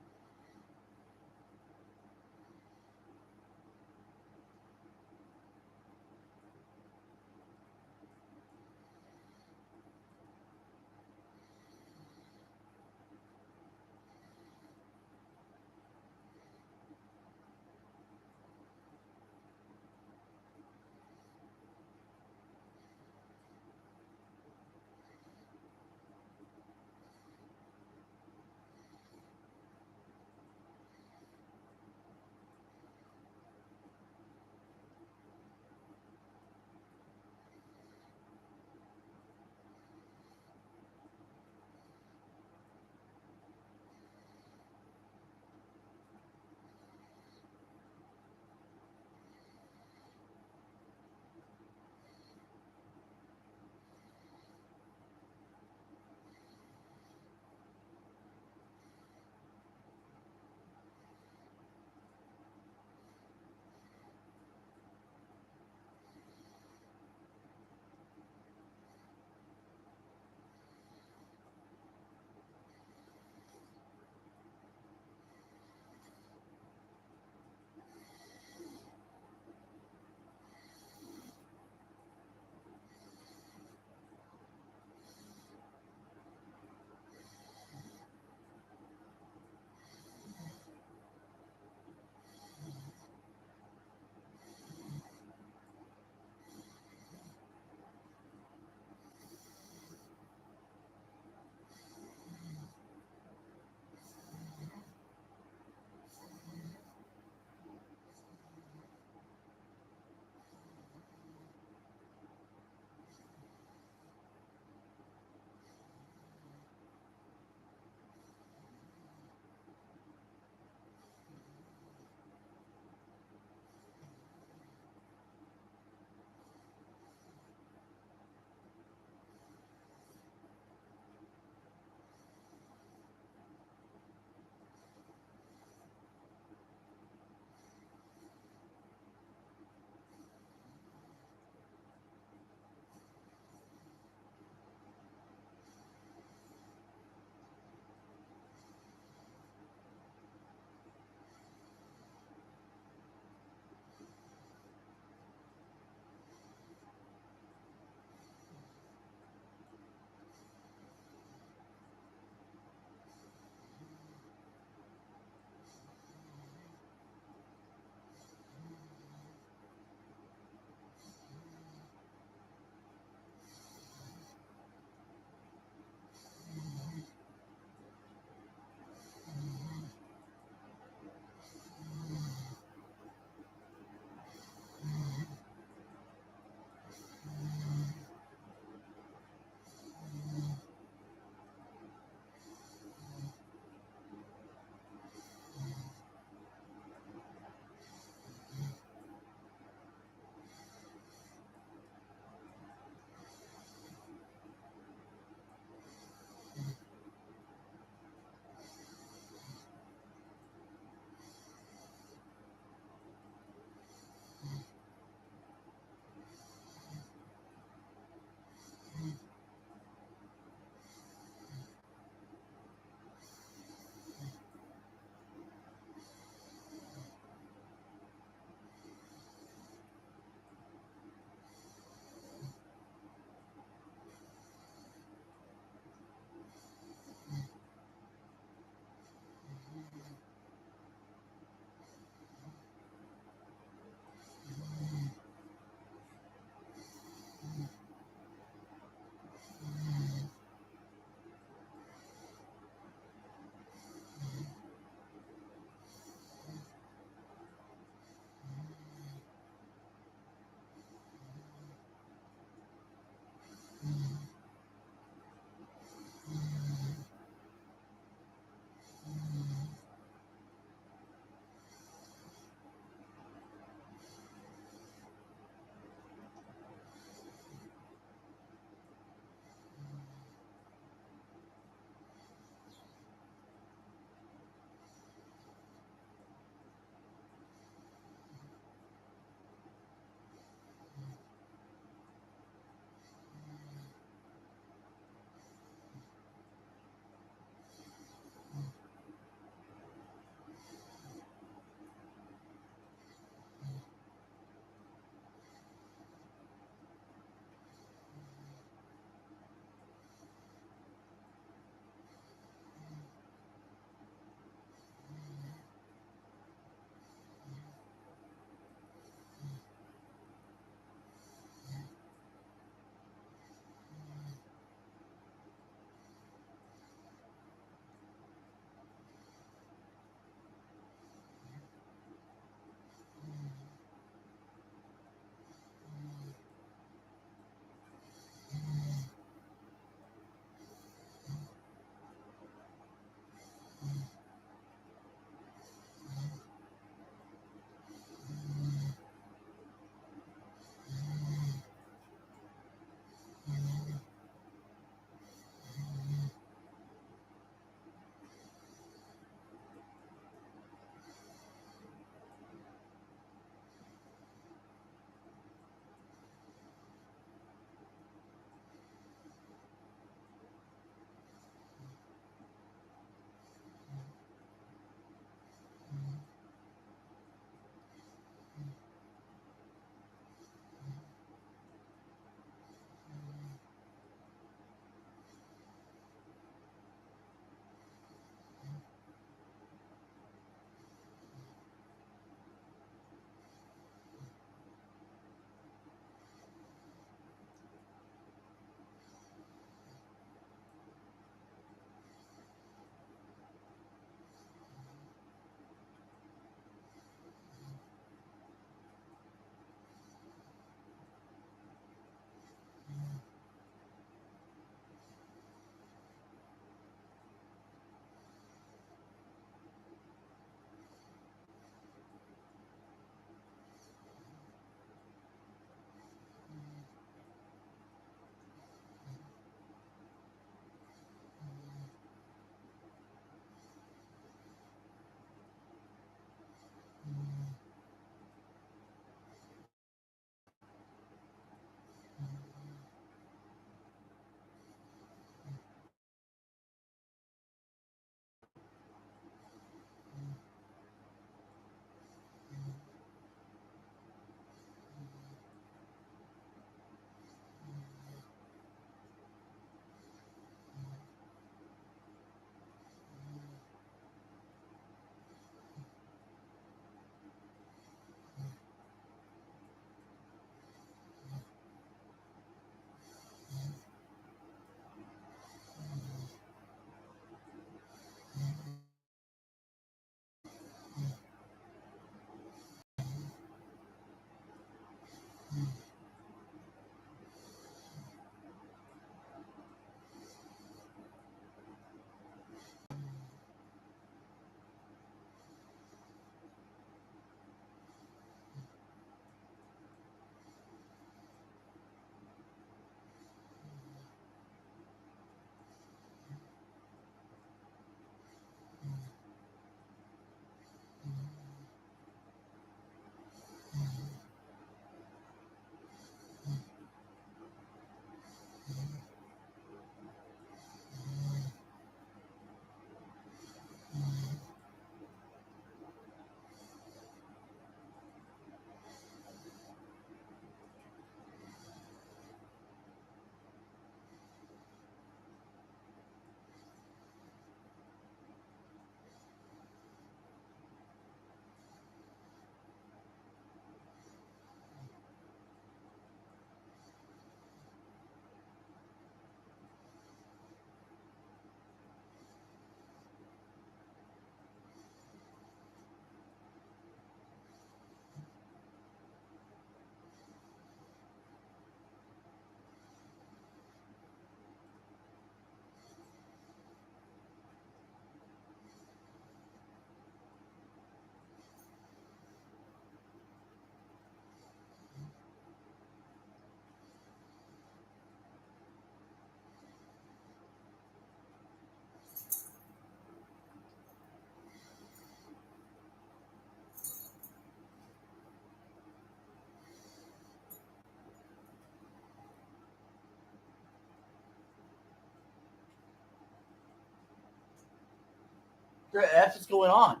That's what's going on.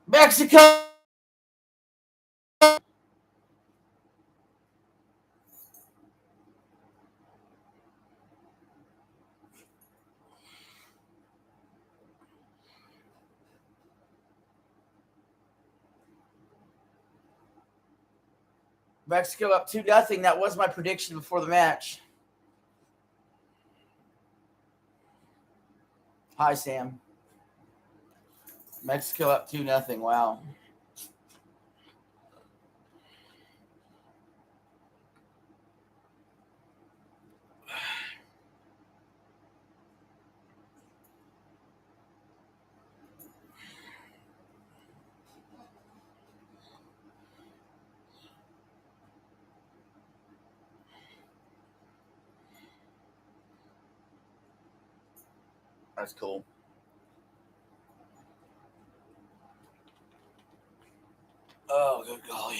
Mexico. Mexico up 2-0. That was my prediction before the match. Hi, Sam. Mexico up 2-0. Wow. That's cool. Oh, good golly.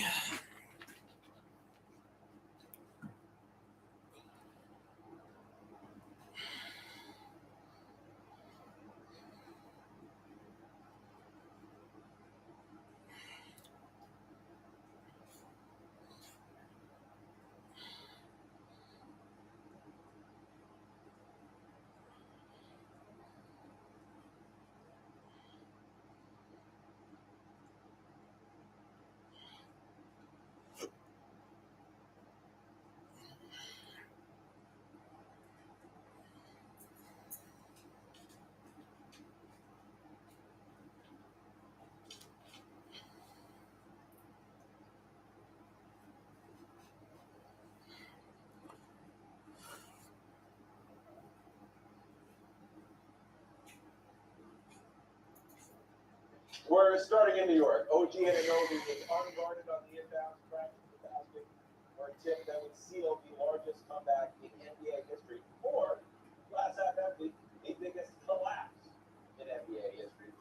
We're starting in New York. OG Anunoby was unguarded on the inbound, crashing the basket for a tip that would seal the largest comeback in NBA history, or glass half empty, the biggest collapse in NBA history.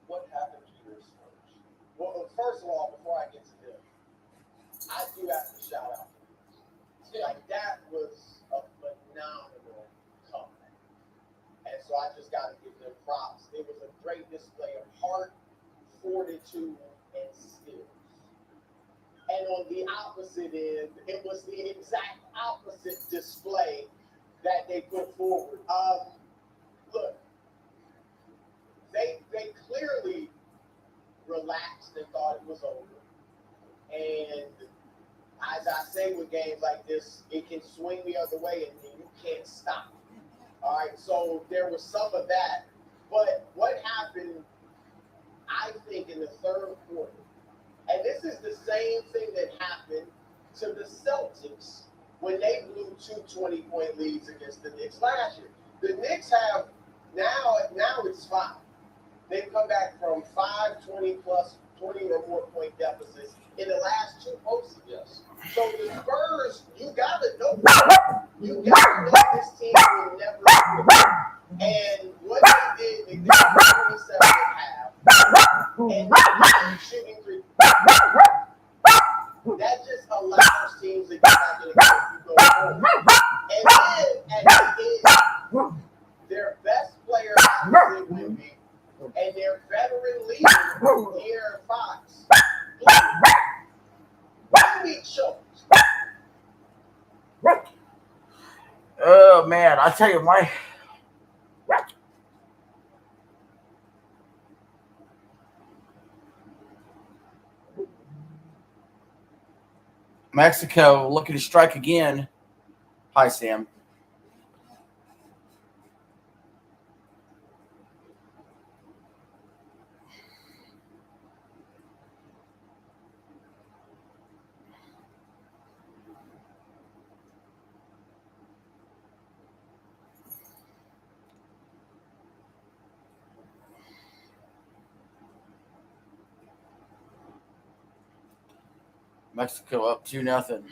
What happened to your Spurs? Well, first of all, before I get to this, I do have to shout out. See, like that was a phenomenal comeback. And so I just got to give them props. It was a great display of heart, fortitude, and skills. And on the opposite end, it was the exact opposite display that they put forward. Look, they clearly relaxed and thought it was over. And as I say with games like this, it can swing the other way and you can't stop. All right, so there was some of that. But what happened, I think, in the third quarter, and this is the same thing that happened to the Celtics when they blew 2 20-point leads against the Knicks last year. The Knicks have, now it's 5. They've come back from 5 20 or more point deficits in the last 2 postseasons. Yes. So the Spurs, you gotta know this team will never quit. And what they did, they got 27 and a half, and they shooting 3. That just allows teams to get back in the game to go forward. And then at the end, their best player is Wemby, and their veteran leader, De'Aaron Fox, Wemby choked. Oh, man. I tell you, Mexico looking to strike again. Hi, Sam. Mexico up 2-0.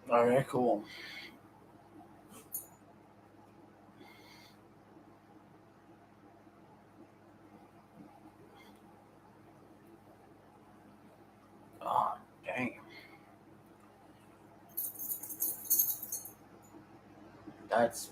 All right, cool. Oh, dang. That's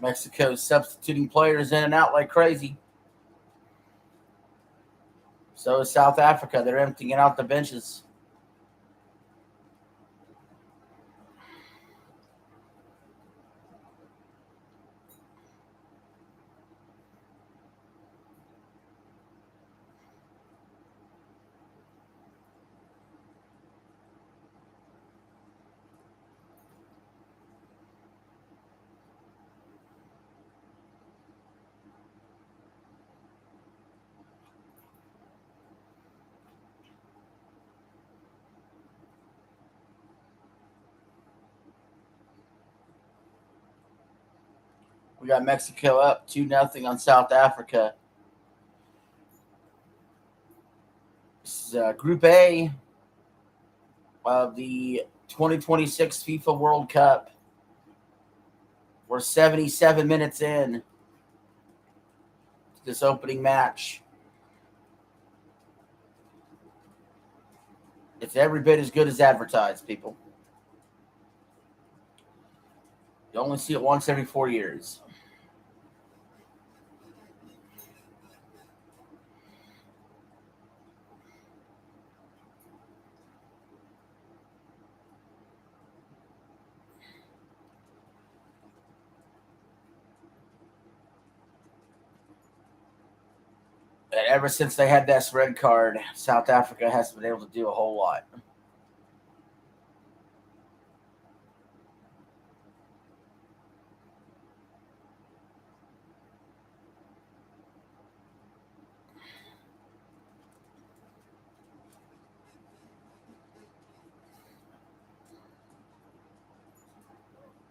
Mexico's substituting players in and out like crazy. So is South Africa. They're emptying out the benches. We got Mexico up 2-0 on South Africa. This is Group A of the 2026 FIFA World Cup. We're 77 minutes in to this opening match. It's every bit as good as advertised, people. You only see it once every 4 years. And ever since they had that red card, South Africa hasn't been able to do a whole lot.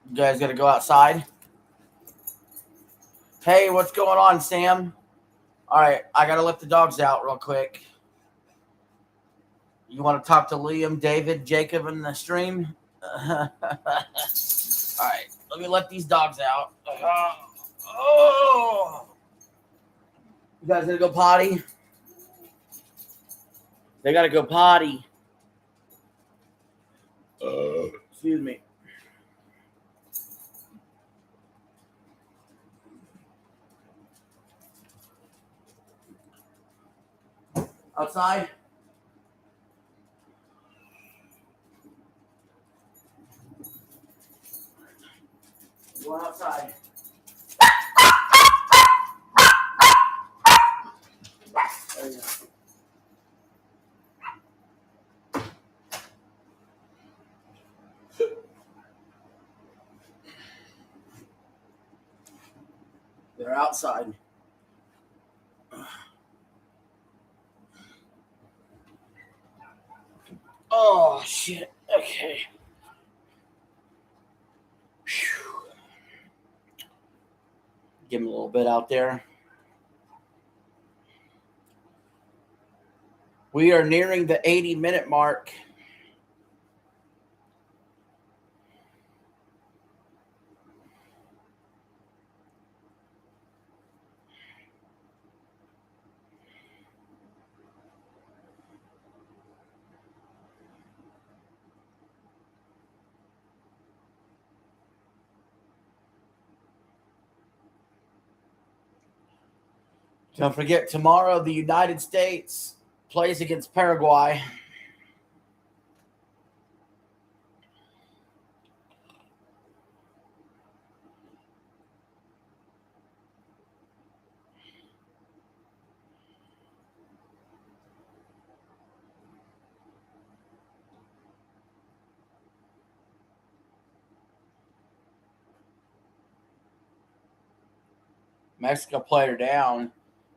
You guys got to go outside? Hey, what's going on, Sam? All right, I got to let the dogs out real quick. You want to talk to Liam, David, Jacob in the stream? All right, let me let these dogs out. You guys gonna go potty? They gotta go potty. Excuse me. Outside? Go outside. There you go. They're outside. Oh, shit. Okay. Whew. Give him a little bit out there. We are nearing the 80-minute mark. Don't forget, tomorrow, the United States plays against Paraguay. Mexico played her down.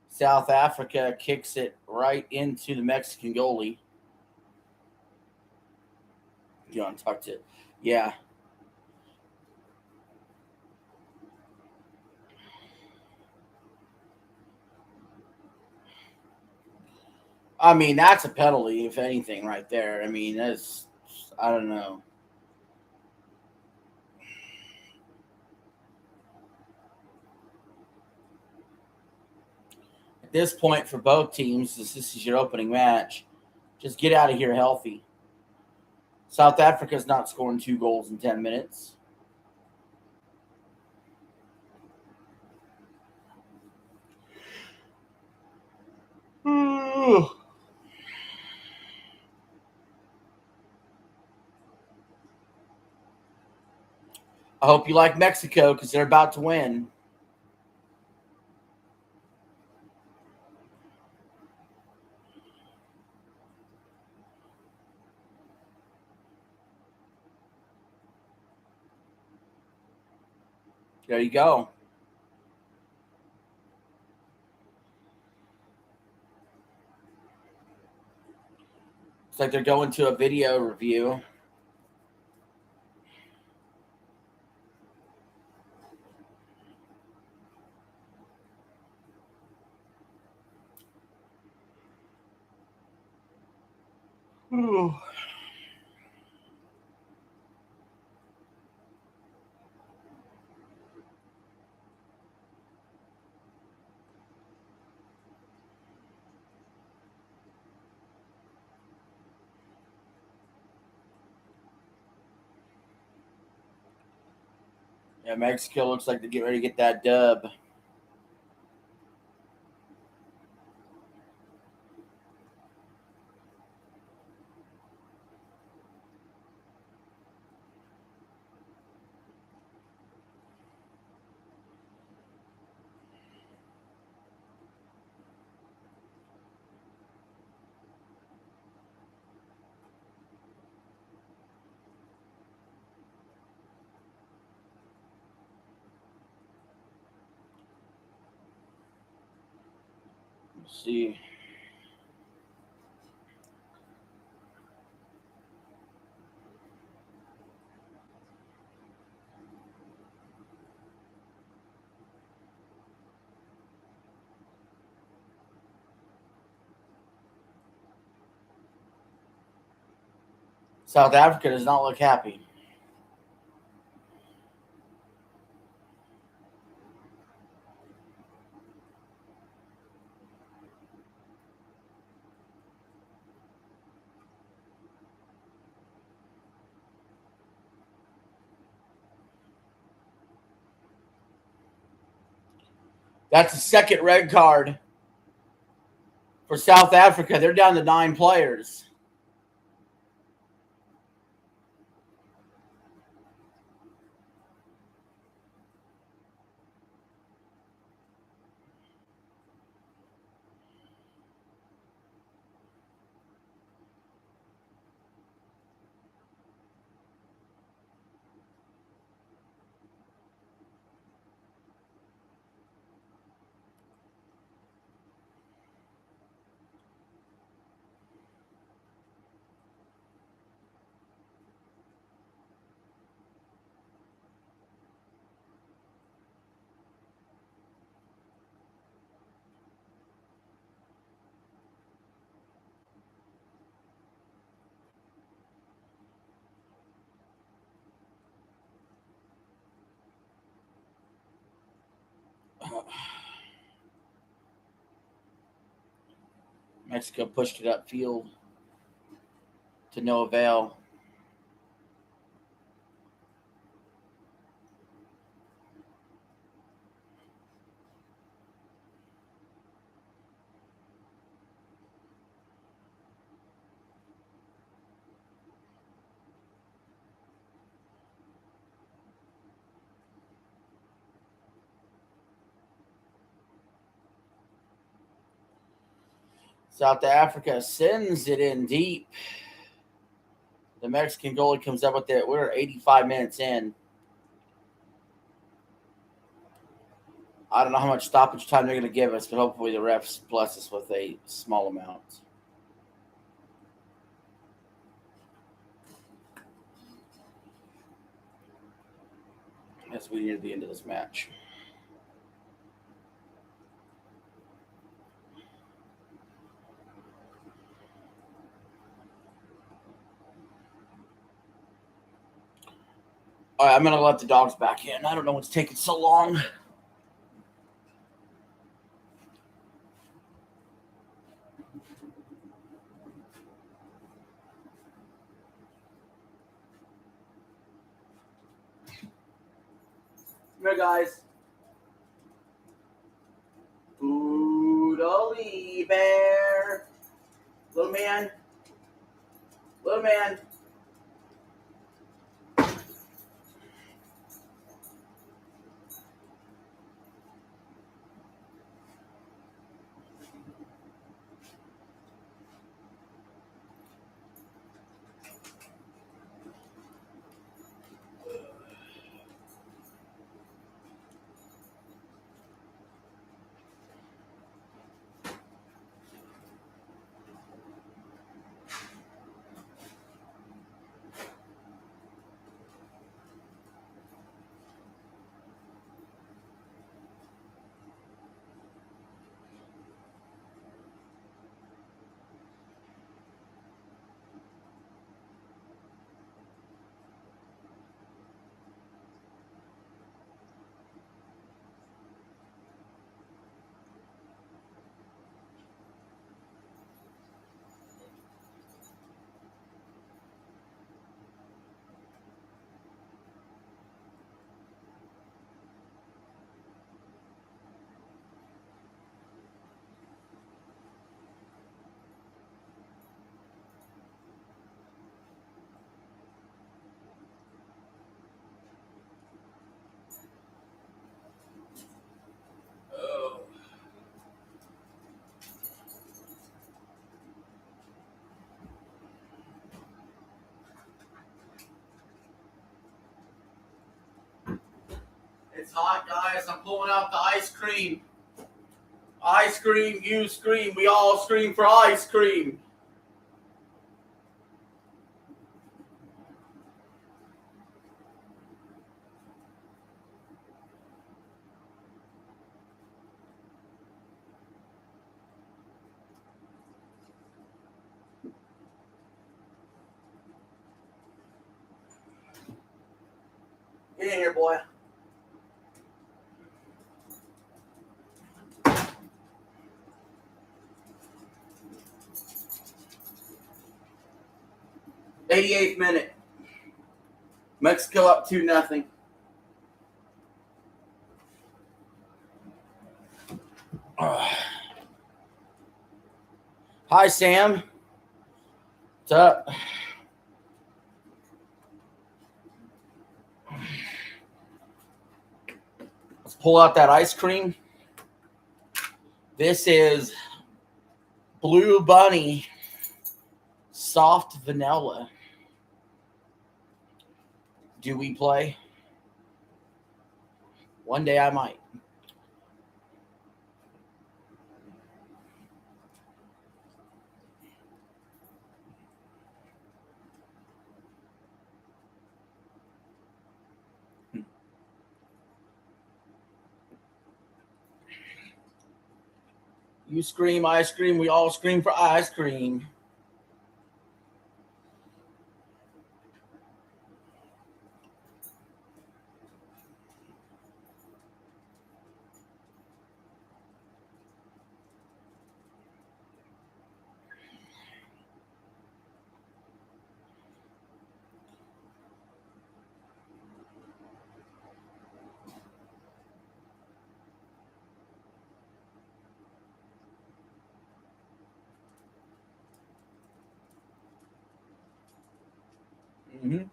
South Africa kicks it right into the Mexican goalie. John tucked it. Yeah. I mean, that's a penalty, if anything, right there. I mean, that's, I don't know. At this point, for both teams, this is your opening match. Just get out of here healthy. South Africa's not scoring 2 goals in 10 minutes. I hope you like Mexico because they're about to win. There you go. It's like they're going to a video review. Ooh. Yeah, Mexico looks like they're getting ready to get that dub. Let's see. South Africa does not look happy. That's the second red card for South Africa. They're down to 9 players. Mexico pushed it upfield to no avail. South Africa sends it in deep. The Mexican goalie comes up with it. We're 85 minutes in. I don't know how much stoppage time they're going to give us, but hopefully the refs bless us with a small amount. As we near the end of this match. All right, I'm going to let the dogs back in. I don't know what's taking so long. Come here, guys. Oodly bear. Little man. Little man. It's hot, guys. I'm pulling out the ice cream. I scream, you scream. We all scream for ice cream. Get in here, boy. '88th minute. Mexico up 2-0. Hi, Sam. What's up? Let's pull out that ice cream. This is Blue Bunny soft vanilla. Do we play? One day I might. You scream, I scream, we all scream for ice cream. Mm-hmm.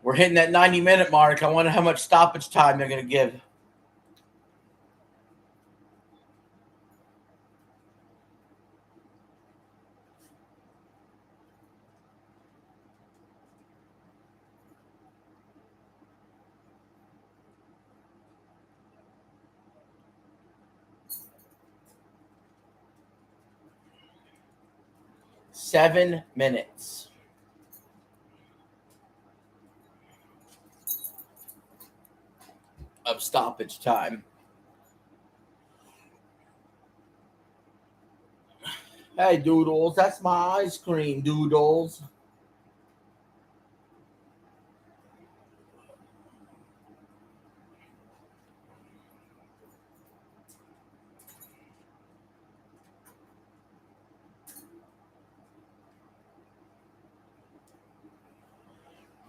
We're hitting that 90-minute mark. I wonder how much stoppage time they're going to give. 7 minutes. Of stoppage time. Hey, Doodles, that's my ice cream, Doodles.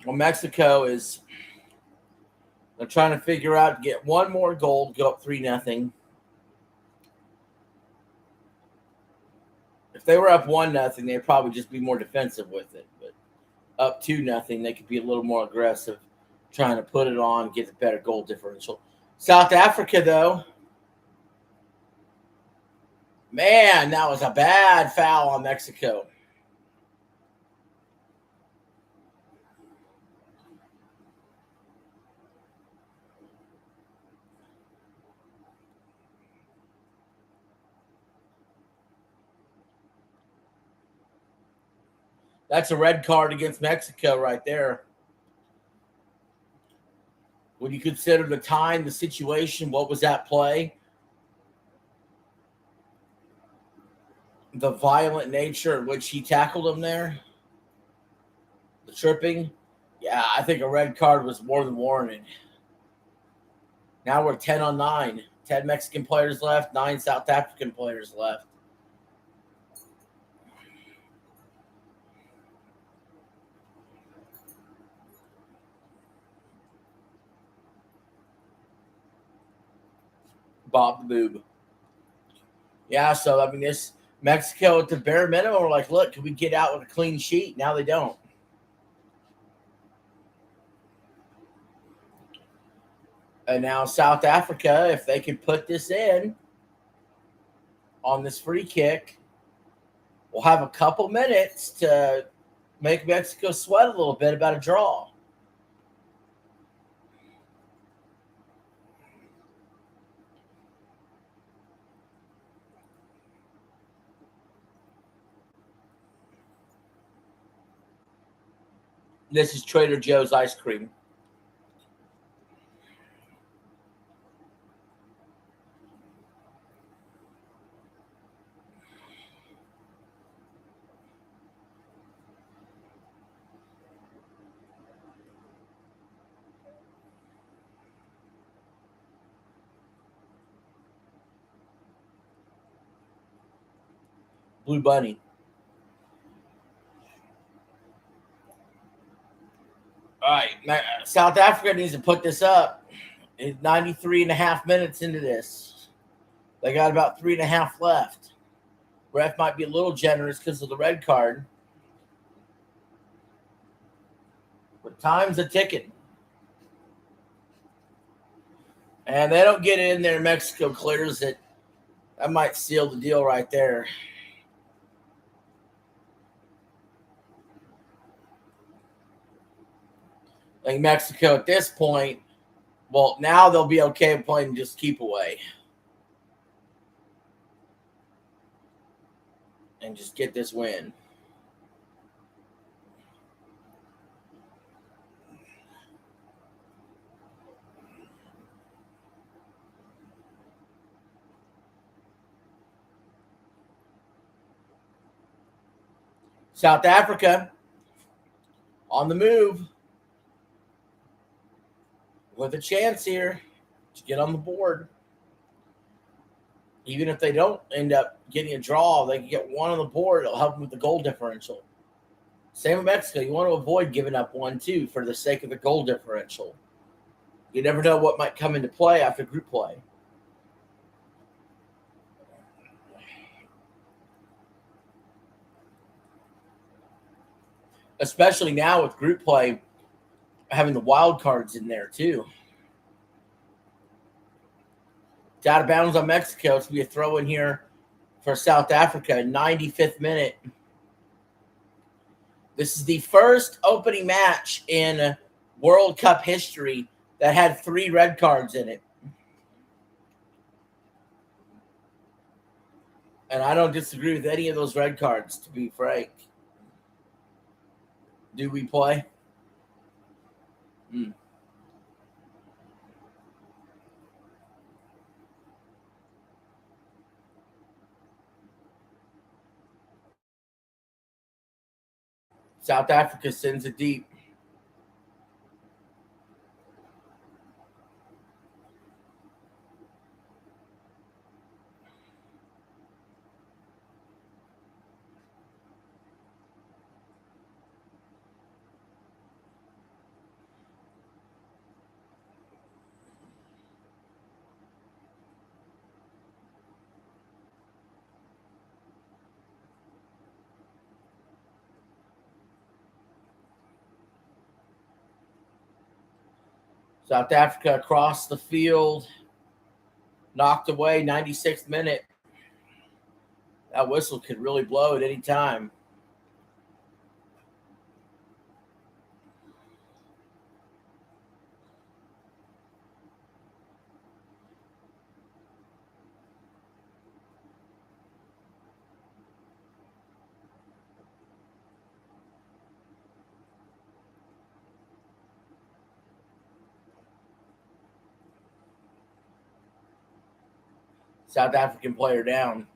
Well, Mexico is they're trying to figure out get one more goal, go up 3-0. If they were up 1-0, they'd probably just be more defensive with it. But up 2-0, they could be a little more aggressive, trying to put it on, get a better goal differential. South Africa, though, man, that was a bad foul on Mexico. That's a red card against Mexico right there. When you consider the time, the situation, what was at play, the violent nature in which he tackled him there, the tripping, yeah, I think a red card was more than warranted. Now we're 10 on 9. 10 Mexican players left, 9 South African players left. Bob the Boob. Yeah, so, I mean, this Mexico at the bare minimum are like, look, can we get out with a clean sheet? Now they don't. And now South Africa, if they can put this in on this free kick, we'll have a couple minutes to make Mexico sweat a little bit about a draw. This is Trader Joe's ice cream. Blue Bunny. All right, South Africa needs to put this up. It's 93.5 minutes into this. They got about 3.5 left. Ref might be a little generous because of the red card. But time's a ticking. And they don't get in there. Mexico clears it. That might seal the deal right there. Like Mexico at this point, well, now they'll be okay playing just keep away. And just get this win. South Africa on the move. With a chance here to get on the board. Even if they don't end up getting a draw, they can get one on the board. It'll help them with the goal differential. Same with Mexico. You want to avoid giving up 1-2 for the sake of the goal differential. You never know what might come into play after group play. Especially now with group play, having the wild cards in there too. It's out of bounds on Mexico. It's going to be a throw in here for South Africa, 95th minute. This is the first opening match in World Cup history that had 3 red cards in it. And I don't disagree with any of those red cards, to be frank. Do we play? South Africa sends it deep. South Africa across the field, knocked away, 96th minute. That whistle could really blow at any time. South African player down.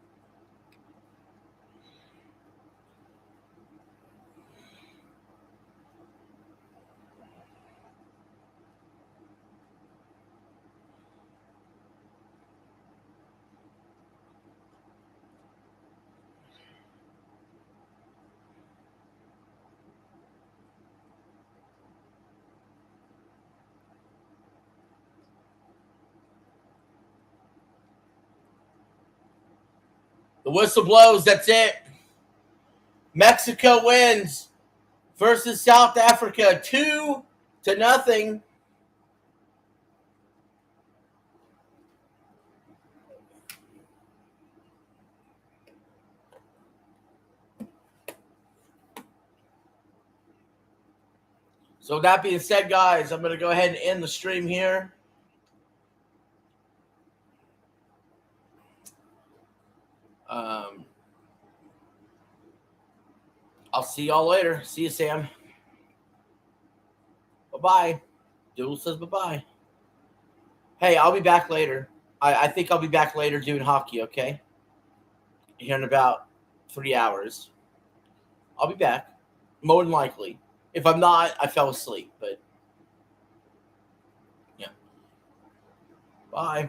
The whistle blows. That's it. Mexico wins versus South Africa 2-0. So that being said, guys, I'm going to go ahead and end the stream here. I'll see y'all later. See you, Sam. Bye-bye. Doodle says bye-bye. Hey, I'll be back later. I think I'll be back later doing hockey, okay? Here in about 3 hours. I'll be back. More than likely. If I'm not, I fell asleep. But, yeah. Bye.